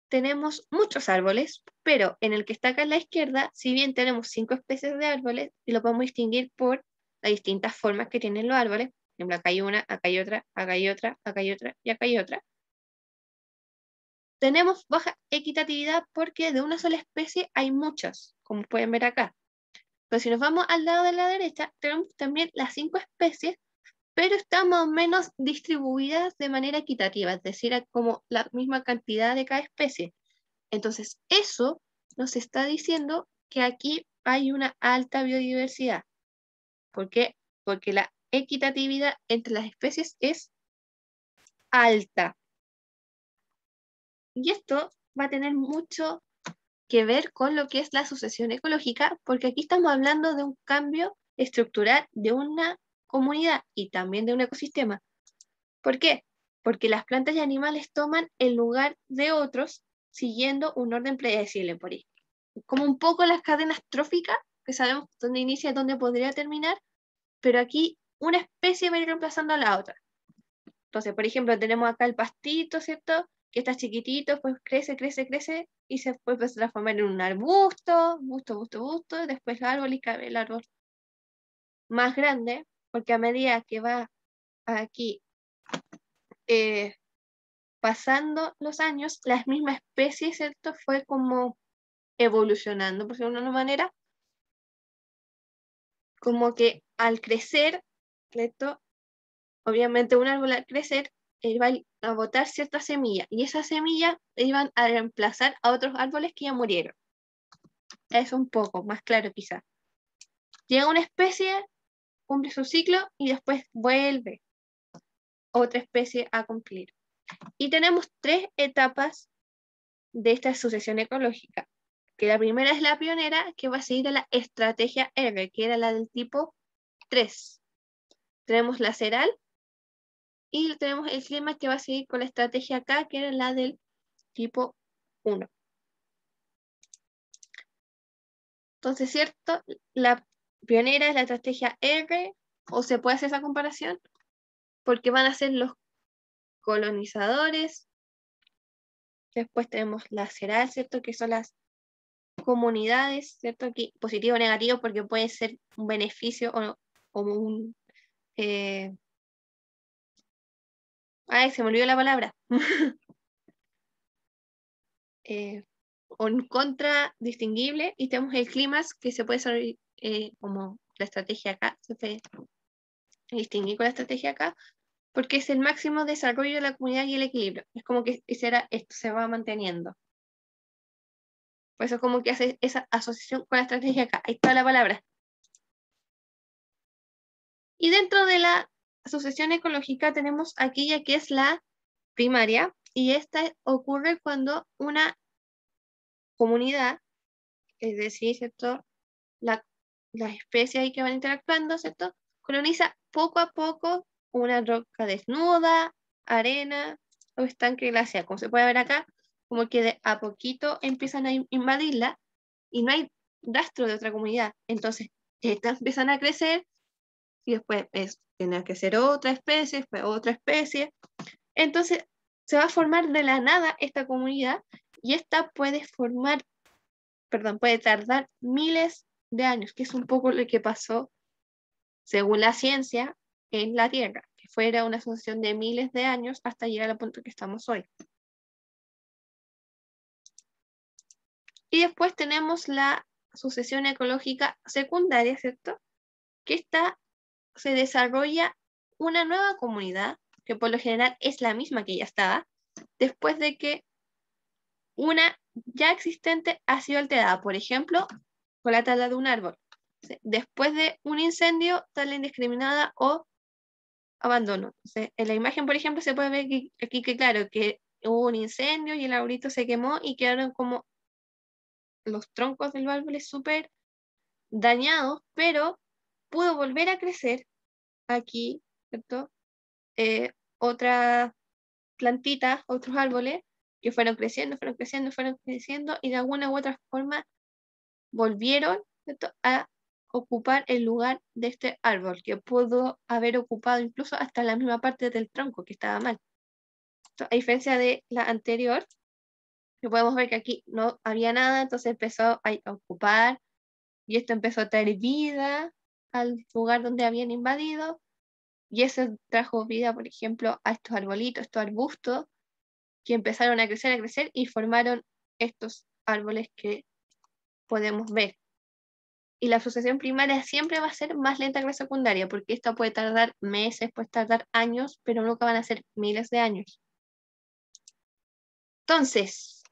tenemos muchos árboles, pero en el que está acá a la izquierda, si bien tenemos 5 especies de árboles, y lo podemos distinguir por las distintas formas que tienen los árboles, por ejemplo, acá hay una, acá hay otra, acá hay otra, acá hay otra y acá hay otra. Tenemos baja equitatividad porque de una sola especie hay muchas, como pueden ver acá. Pero si nos vamos al lado de la derecha, tenemos también las 5 especies, pero están más o menos distribuidas de manera equitativa, es decir, hay como la misma cantidad de cada especie. Entonces, eso nos está diciendo que aquí hay una alta biodiversidad. ¿Por qué? Porque la equitatividad entre las especies es alta. Y esto va a tener mucho que ver con lo que es la sucesión ecológica, porque aquí estamos hablando de un cambio estructural de una comunidad y también de un ecosistema. ¿Por qué? Porque las plantas y animales toman el lugar de otros siguiendo un orden predecible por ahí. Como un poco las cadenas tróficas, que sabemos dónde inicia y dónde podría terminar, pero aquí una especie va a ir reemplazando a la otra. Entonces, por ejemplo, tenemos acá el pastito, ¿cierto? Que está chiquitito, pues crece, crece, crece, y se puede transformar en un arbusto, busto, después el árbol y cabe el árbol más grande, porque a medida que va aquí pasando los años, las mismas especies, ¿cierto? Fue como evolucionando, por decirlo de una manera, como que al crecer, ¿cierto? Obviamente un árbol al crecer va a botar ciertas semillas y esas semillas iban a reemplazar a otros árboles que ya murieron. Es un poco más claro quizás. Llega una especie, cumple su ciclo y después vuelve. otra especie a cumplir. Y tenemos 3 etapas de esta sucesión ecológica, que la primera es la pionera, que va a seguir a la estrategia R, que era la del tipo 3. Tenemos la ceral, y tenemos el clima, que va a seguir con la estrategia K, que era la del tipo 1. Entonces, ¿cierto? La pionera es la estrategia R, o se puede hacer esa comparación, porque van a ser los colonizadores. Después tenemos la ceral, ¿cierto? Que son las comunidades, ¿cierto? Aquí positivo o negativo, porque puede ser un beneficio o un... Ay, se me olvidó la palabra. O en contra distinguible, y tenemos el clima, que se puede desarrollar como la estrategia acá, se puede distinguir con la estrategia acá, porque es el máximo desarrollo de la comunidad y el equilibrio. Es como que esto se va manteniendo. Por eso es como que hace esa asociación con la estrategia acá. Ahí está la palabra. Y dentro de la sucesión ecológica tenemos aquella que es la primaria, y esta ocurre cuando una comunidad, es decir, ¿cierto? Las especies ahí que van interactuando, ¿cierto? Coloniza poco a poco una roca desnuda, arena o estanque glaciar. Como se puede ver acá, como que de a poquito empiezan a invadirla y no hay rastro de otra comunidad. Entonces, estas empiezan a crecer y después tiene que ser otra especie, después otra especie. Entonces, se va a formar de la nada esta comunidad, y esta puede tardar miles de años, que es un poco lo que pasó, según la ciencia, en la Tierra, que fuera una sucesión de miles de años hasta llegar al punto que estamos hoy. Y después tenemos la sucesión ecológica secundaria, ¿cierto? Que se desarrolla una nueva comunidad, que por lo general es la misma que ya estaba, después de que una ya existente ha sido alterada, por ejemplo, con la tala de un árbol. Después de un incendio, tala indiscriminada o abandono. Entonces, en la imagen, por ejemplo, se puede ver aquí que, claro, que hubo un incendio y el arbolito se quemó y quedaron como los troncos del árbol súper dañados, pero pudo volver a crecer aquí, ¿cierto? Otras plantitas, otros árboles que fueron creciendo, y de alguna u otra forma volvieron, ¿cierto?, a ocupar el lugar de este árbol, que pudo haber ocupado incluso hasta la misma parte del tronco, que estaba mal. A diferencia de la anterior, que podemos ver que aquí no había nada, entonces empezó a ocupar, y esto empezó a traer vida al lugar donde habían invadido, y eso trajo vida, por ejemplo, a estos arbolitos, estos arbustos, que empezaron a crecer, y formaron estos árboles que podemos ver. Y la sucesión primaria siempre va a ser más lenta que la secundaria, porque esta puede tardar meses, puede tardar años, pero nunca van a ser miles de años. Entonces,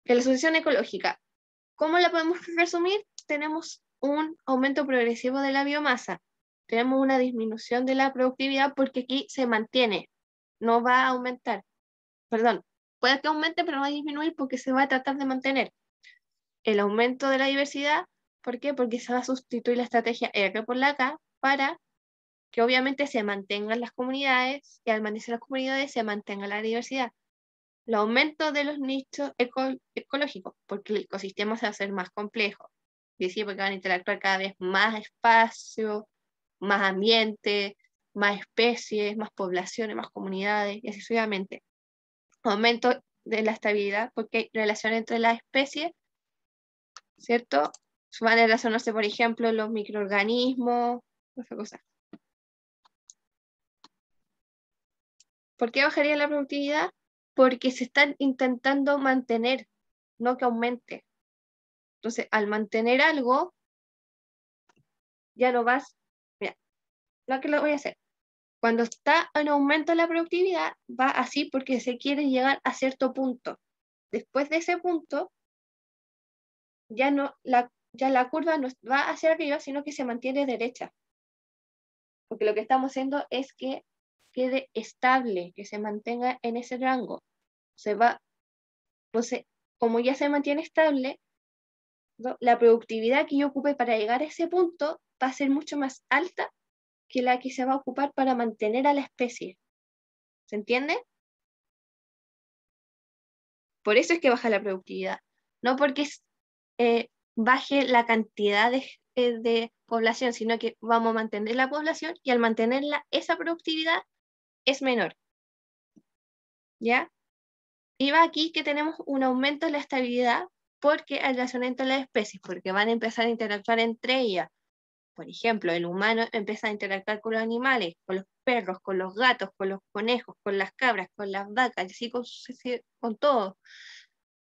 en la sucesión ecológica, ¿cómo la podemos resumir? Tenemos un aumento progresivo de la biomasa, tenemos una disminución de la productividad, porque aquí se mantiene, no va a aumentar. Perdón, puede que aumente, pero no va a disminuir, porque se va a tratar de mantener. El aumento de la diversidad, ¿por qué? Porque se va a sustituir la estrategia R por la K, para que obviamente se mantengan las comunidades, y al mantenerse las comunidades se mantenga la diversidad. El aumento de los nichos ecológicos, porque el ecosistema se va a hacer más complejo. Y sí, porque van a interactuar cada vez más espacio, más ambiente, más especies, más poblaciones, más comunidades, y así sucesivamente. Aumento de la estabilidad, porque hay relación entre las especies, ¿cierto? Van a relacionarse, por ejemplo, los microorganismos, esa cosa. ¿Por qué bajaría la productividad? Porque se están intentando mantener, no que aumente. Entonces, al mantener algo, ya no vas. Mira, lo que lo voy a hacer. Cuando está en aumento la productividad, va así porque se quiere llegar a cierto punto. Después de ese punto, ya la curva no va hacia arriba, sino que se mantiene derecha. Porque lo que estamos haciendo es que quede estable, que se mantenga en ese rango. Entonces, como ya se mantiene estable, ¿no? La productividad que yo ocupe para llegar a ese punto va a ser mucho más alta que la que se va a ocupar para mantener a la especie. ¿Se entiende? Por eso es que baja la productividad, no porque baje la cantidad de población, sino que vamos a mantener la población y al mantenerla, esa productividad es menor. ¿Ya? Y va aquí que tenemos un aumento en la estabilidad porque el relacionamiento de las especies, porque van a empezar a interactuar entre ellas. Por ejemplo, el humano empieza a interactuar con los animales, con los perros, con los gatos, con los conejos, con las cabras, con las vacas, así con todo.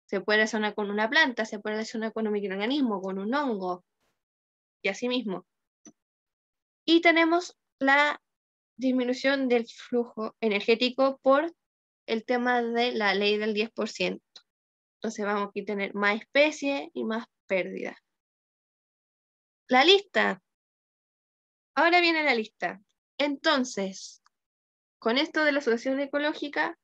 Se puede relacionar con una planta, se puede relacionar con un microorganismo, con un hongo, y así mismo. Y tenemos la disminución del flujo energético por el tema de la ley del 10%. Entonces vamos a tener más especies y más pérdidas. La lista. Ahora viene la lista. Entonces, con esto de la asociación ecológica,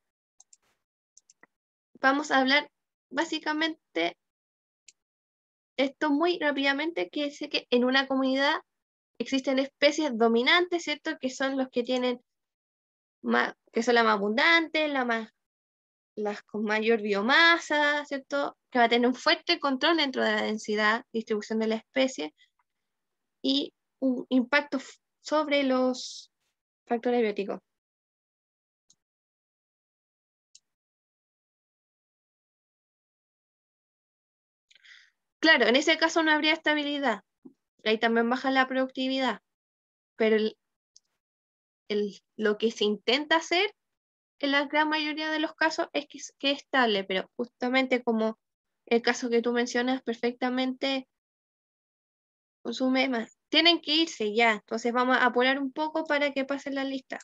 vamos a hablar básicamente esto muy rápidamente, que es que en una comunidad existen especies dominantes, ¿cierto? Que son los que tienen más, que son las más abundantes, las con mayor biomasa, ¿cierto? Que va a tener un fuerte control dentro de la densidad, distribución de la especie y un impacto sobre los factores bióticos. Claro, en ese caso no habría estabilidad, ahí también baja la productividad, pero lo que se intenta hacer en la gran mayoría de los casos es que es estable, pero justamente como el caso que tú mencionas perfectamente consume más. Tienen que irse ya, entonces vamos a apurar un poco para que pasen la lista,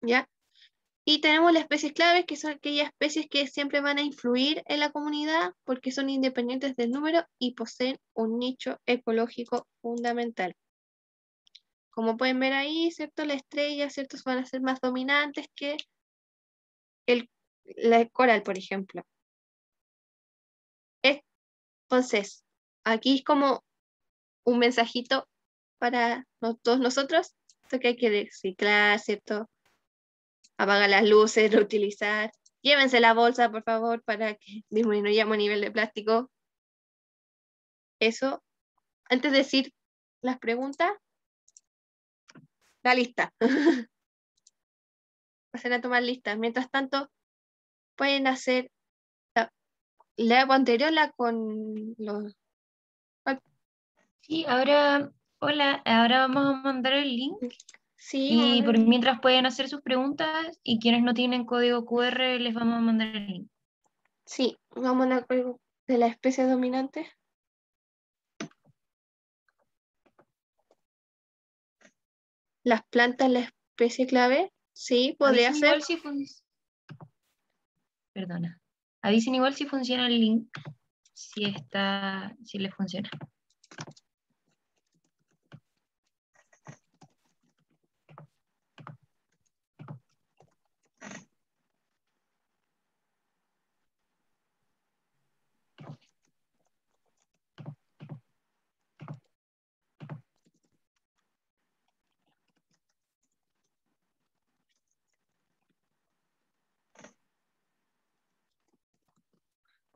¿ya? Y tenemos las especies claves, que son aquellas especies que siempre van a influir en la comunidad porque son independientes del número y poseen un nicho ecológico fundamental. Como pueden ver ahí, ¿cierto? La estrella, ¿cierto? Van a ser más dominantes que la coral, por ejemplo. Entonces, aquí es como un mensajito para todos nosotros, esto que hay que reciclar, ¿cierto? Apagar las luces, reutilizar. Llévense la bolsa, por favor, para que disminuyamos el nivel de plástico. Eso, antes de decir las preguntas, la lista. Pasen a tomar listas. Mientras tanto, pueden hacer la anterior, la con los... Sí, ahora, hola, ahora vamos a mandar el link Sí, y por mientras pueden hacer sus preguntas y quienes no tienen código QR les vamos a mandar el link. sí, vamos a hablar de la especie dominante. Las plantas, la especie clave, sí, podría Avisen ser. igual si Perdona. Avisen igual si funciona el link, si les funciona.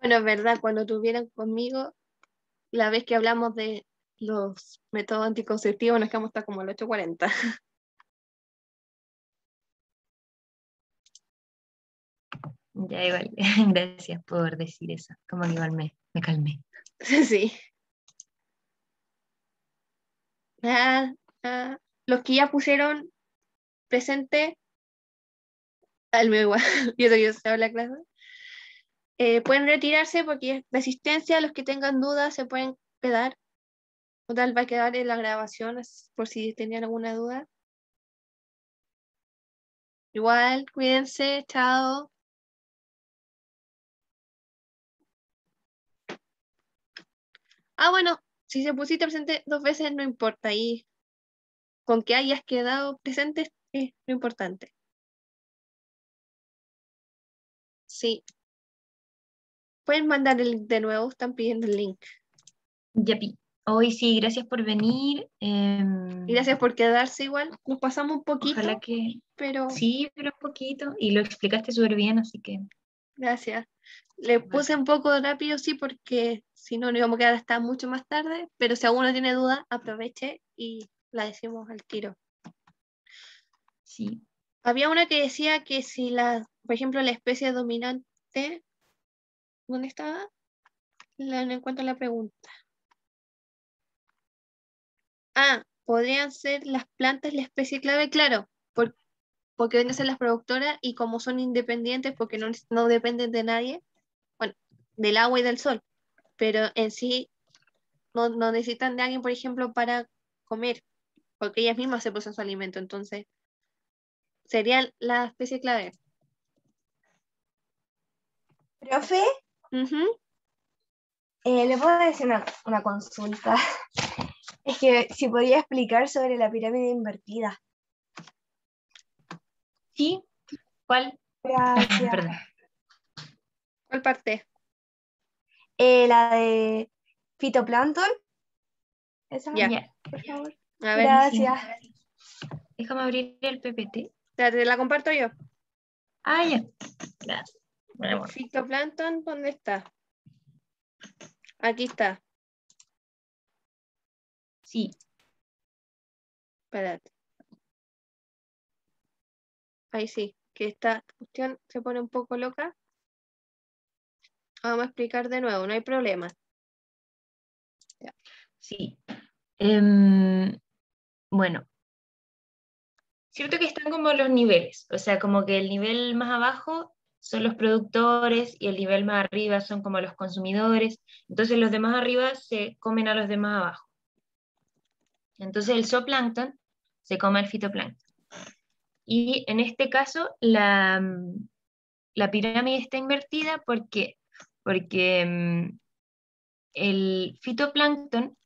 Bueno, es verdad, cuando tuvieran conmigo, la vez que hablamos de los métodos anticonceptivos, nos quedamos hasta como el 8:40. Ya igual, gracias por decir eso. Como que igual me calmé. Sí. Los que ya pusieron presente, al mío igual, y eso que yo sé la clase, pueden retirarse porque es resistencia. Los que tengan dudas se pueden quedar. Total, va a quedar en la grabación por si tenían alguna duda. Igual, cuídense, chao. Bueno, si se pusiste presente 2 veces no importa, y con que hayas quedado presente es lo importante. Sí. Pueden mandar el link de nuevo, están pidiendo el link. Yapi. Hoy sí, gracias por venir. Y gracias por quedarse igual. Nos pasamos un poquito, Ojalá que pero sí, pero un poquito. Y lo explicaste súper bien, así que gracias. Le puse un poco rápido, sí, porque si no, nos íbamos a quedar hasta mucho más tarde. Pero si alguno tiene duda, aproveche y la decimos al tiro. sí. Había una que decía que si por ejemplo, la especie dominante, ¿dónde estaba? No encuentro la pregunta. Podrían ser las plantas la especie clave, claro, porque deben ser las productoras y como son independientes, porque no dependen de nadie, bueno, del agua y del sol, pero en sí no necesitan de alguien, por ejemplo, para comer, porque ellas mismas se producen su alimento, entonces sería la especie clave. Profe, Ujú. ¿le puedo decir una consulta? Es que si podía explicar sobre la pirámide invertida. ¿Sí? ¿Cuál? Gracias. Perdón. ¿Cuál parte? La de fitoplancton. Esa, Ya, Ya. por favor. a ver, Gracias. Déjame abrir el PPT. te la comparto yo. Ah, ya. Gracias. Bueno, El fitoplancton, ¿dónde está? Aquí está. sí. Espérate. Ahí sí, que esta cuestión se pone un poco loca. Vamos a explicar de nuevo, no hay problema. Sí. Bueno, cierto que están como los niveles, o sea, como que el nivel más abajo son los productores y el nivel más arriba son como los consumidores, entonces los de más arriba se comen a los de más abajo. Entonces el zooplancton se come al fitoplancton. Y en este caso la pirámide está invertida porque el fitoplancton,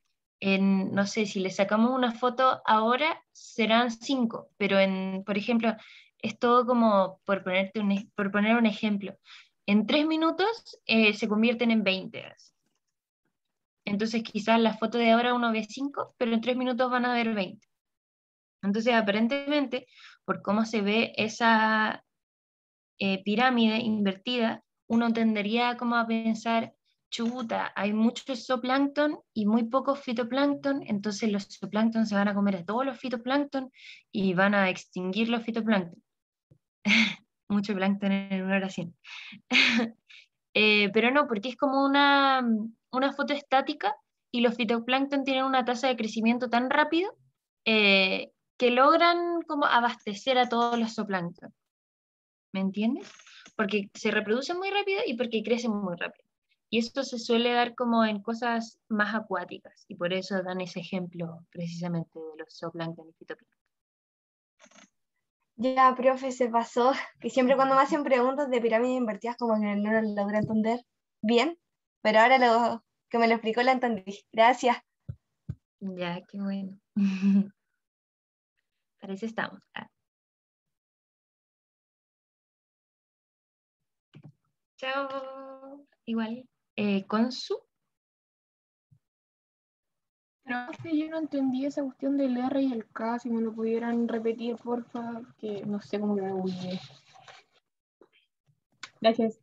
no sé, si le sacamos una foto ahora serán 5, pero por ejemplo, es todo como, por poner un ejemplo, en 3 minutos se convierten en 20. Entonces quizás la foto de ahora uno ve 5, pero en 3 minutos van a ver 20. Entonces aparentemente, por cómo se ve esa pirámide invertida, uno tendería como a pensar, chuta, hay mucho zooplancton y muy poco fitoplancton, entonces los zooplancton se van a comer a todos los fitoplancton y van a extinguir los fitoplancton. Mucho plancton en una oración. Pero no, porque es como una foto estática y los fitoplancton tienen una tasa de crecimiento tan rápido que logran como abastecer a todos los zooplancton. ¿Me entiendes? Porque se reproducen muy rápido y porque crecen muy rápido. Y esto se suele dar como en cosas más acuáticas, y por eso dan ese ejemplo precisamente de los zooplancton y fitoplancton. Ya, profe, se pasó. Que siempre cuando me hacen preguntas de pirámides invertidas como que no lo logré entender bien, pero ahora que me lo explicó la entendí. Gracias. Ya, qué bueno. Para eso estamos. Chao. Igual. Consu. Profe, yo no entendí esa cuestión del R y el K, si me lo pudieran repetir, porfa, que no sé cómo me bugueé. Gracias.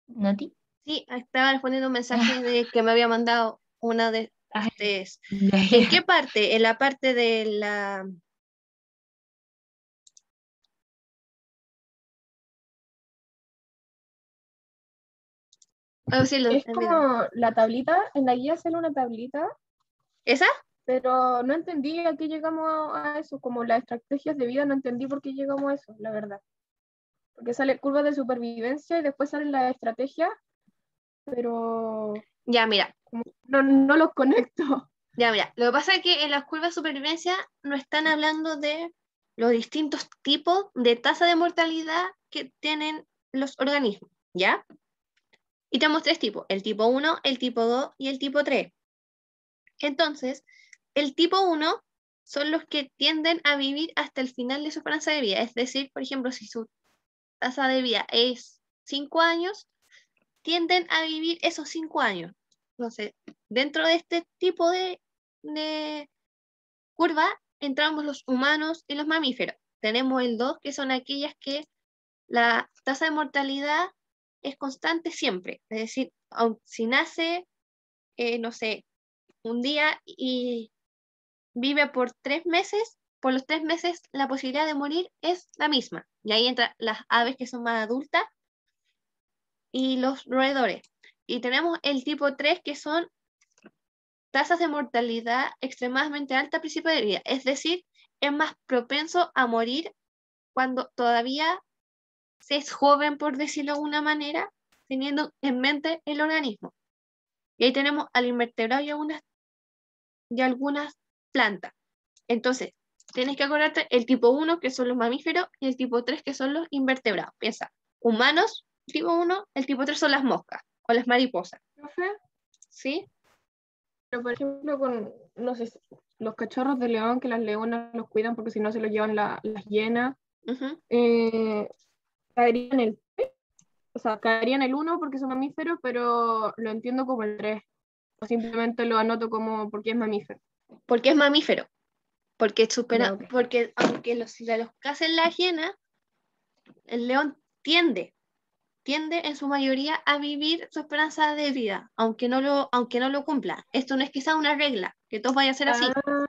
¿Nati? Sí, estaba respondiendo un mensaje de que me había mandado una de ustedes. Ya, ¿En ya. qué parte? En la parte de la... sí, Es olvidé. como la tablita, en la guía sale una tablita, ¿Esa? pero no entendí a qué llegamos a eso, como las estrategias de vida, no entendí por qué llegamos a eso, la verdad. Porque sale curva de supervivencia y después sale la estrategia, pero Ya, mira. no los conecto. Ya, mira. Lo que pasa es que en las curvas de supervivencia no están hablando de los distintos tipos de tasa de mortalidad que tienen los organismos, ¿ya? Y tenemos tres tipos, el tipo 1, el tipo 2 y el tipo 3. Entonces, el tipo 1 son los que tienden a vivir hasta el final de su esperanza de vida. Es decir, por ejemplo, si su tasa de vida es 5 años, tienden a vivir esos 5 años. Entonces, dentro de este tipo de curva, entramos los humanos y los mamíferos. Tenemos el 2, que son aquellas que la tasa de mortalidad es constante siempre. Es decir, si nace, no sé, un día y vive por 3 meses, por los 3 meses la posibilidad de morir es la misma. Y ahí entran las aves que son más adultas y los roedores. Y tenemos el tipo 3, que son tasas de mortalidad extremadamente alta a principio de vida. Es decir, es más propenso a morir cuando todavía se es joven, por decirlo de alguna manera, teniendo en mente el organismo. Y ahí tenemos al invertebrado y algunas plantas. Entonces, tienes que acordarte el tipo 1, que son los mamíferos, y el tipo 3, que son los invertebrados. Piensa, humanos, tipo 1, el tipo 3 son las moscas o las mariposas. Profe, ¿Sí? pero por ejemplo, con no sé, los cachorros de león, que las leonas los cuidan porque si no se los llevan las hienas, Ujú. caerían el, o sea, caerían el 1 porque son mamíferos, pero lo entiendo como el 3. O simplemente lo anoto como porque es mamífero. Porque es mamífero. Porque, Ya, ok. porque aunque de los casen la hiena, el león tiende en su mayoría a vivir su esperanza de vida, aunque no lo cumpla. Esto no es que sea una regla, que todos vayan a ser así, Ah,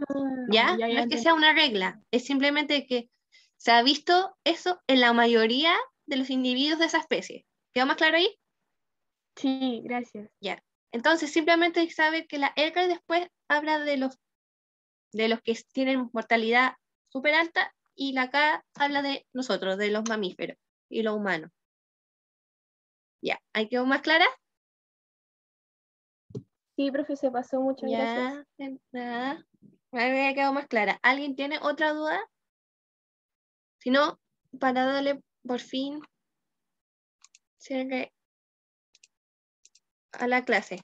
¿ya? No ya es que entendí. sea una regla, es simplemente que se ha visto eso en la mayoría de los individuos de esa especie. ¿Quedó más claro ahí? Sí, gracias. Ya. Entonces, simplemente sabe que la R después habla de los que tienen mortalidad súper alta y la K habla de nosotros, de los mamíferos y los humanos. Ya, ¿ahí quedó más clara? Sí, profe, se pasó, muchas gracias. Ya, nada. Ahí me ha quedado más clara. ¿Alguien tiene otra duda? Si no, para darle por fin cierre a la clase.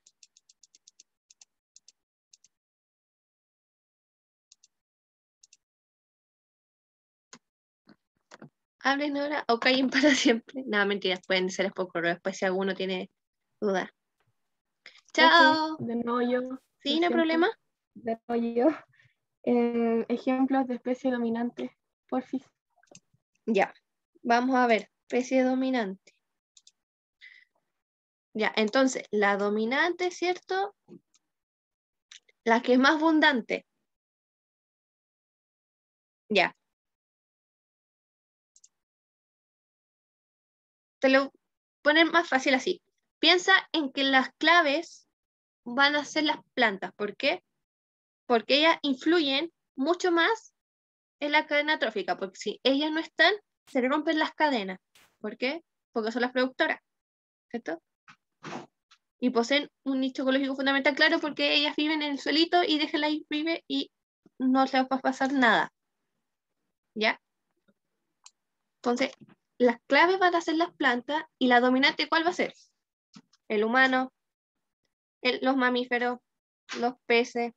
Hablen ahora o callen para siempre. No, mentiras, pueden ser por correo después si alguno tiene duda. Profe, Chao. de nuevo yo, ¿Sí, lo no hay siento, problema? de nuevo yo. Ejemplos de especie dominante, porfis. Ya. Vamos a ver. Especie dominante. Ya, entonces, la dominante, ¿cierto? La que es más abundante. Ya. Te lo ponen más fácil así. Piensa en que las claves van a ser las plantas. ¿Por qué? Porque ellas influyen mucho más en la cadena trófica, porque si ellas no están, se rompen las cadenas. ¿Por qué? Porque son las productoras, ¿cierto? Y poseen un nicho ecológico fundamental, claro, porque ellas viven en el suelito y déjenla ahí, vive y no les va a pasar nada. ¿Ya? Entonces, las claves van a ser las plantas y la dominante, ¿cuál va a ser? El humano, los mamíferos, los peces,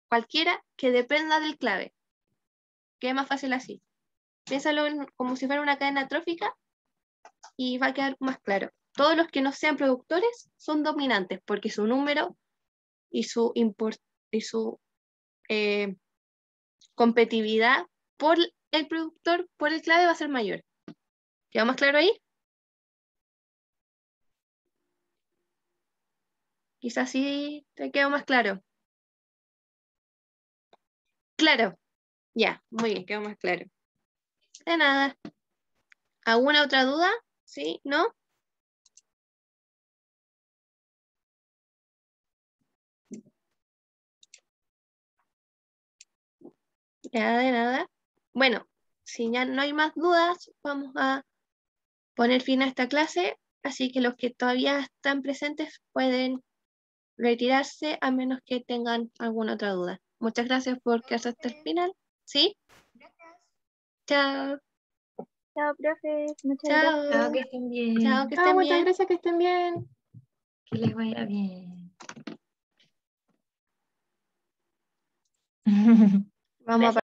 cualquiera que dependa del clave. Que es más fácil así. Piénsalo como si fuera una cadena trófica y va a quedar más claro. Todos los que no sean productores son dominantes porque su número y su eh, competitividad por el productor, por el clave, va a ser mayor. ¿Queda más claro ahí? Quizás sí te quedó más claro. Claro, ya, muy bien, quedó más claro. De nada. ¿Alguna otra duda? ¿Sí? ¿No? Ya, de nada. Bueno, si ya no hay más dudas, vamos a poner fin a esta clase, así que los que todavía están presentes pueden retirarse a menos que tengan alguna otra duda. Muchas gracias por quedarse hasta el final. ¿Sí? Gracias. Chao. Chao, profe. Muchas Chao. Chao, que estén bien. Chao, que Chao, estén muchas bien. gracias, que estén bien. Que les vaya bien. Vamos a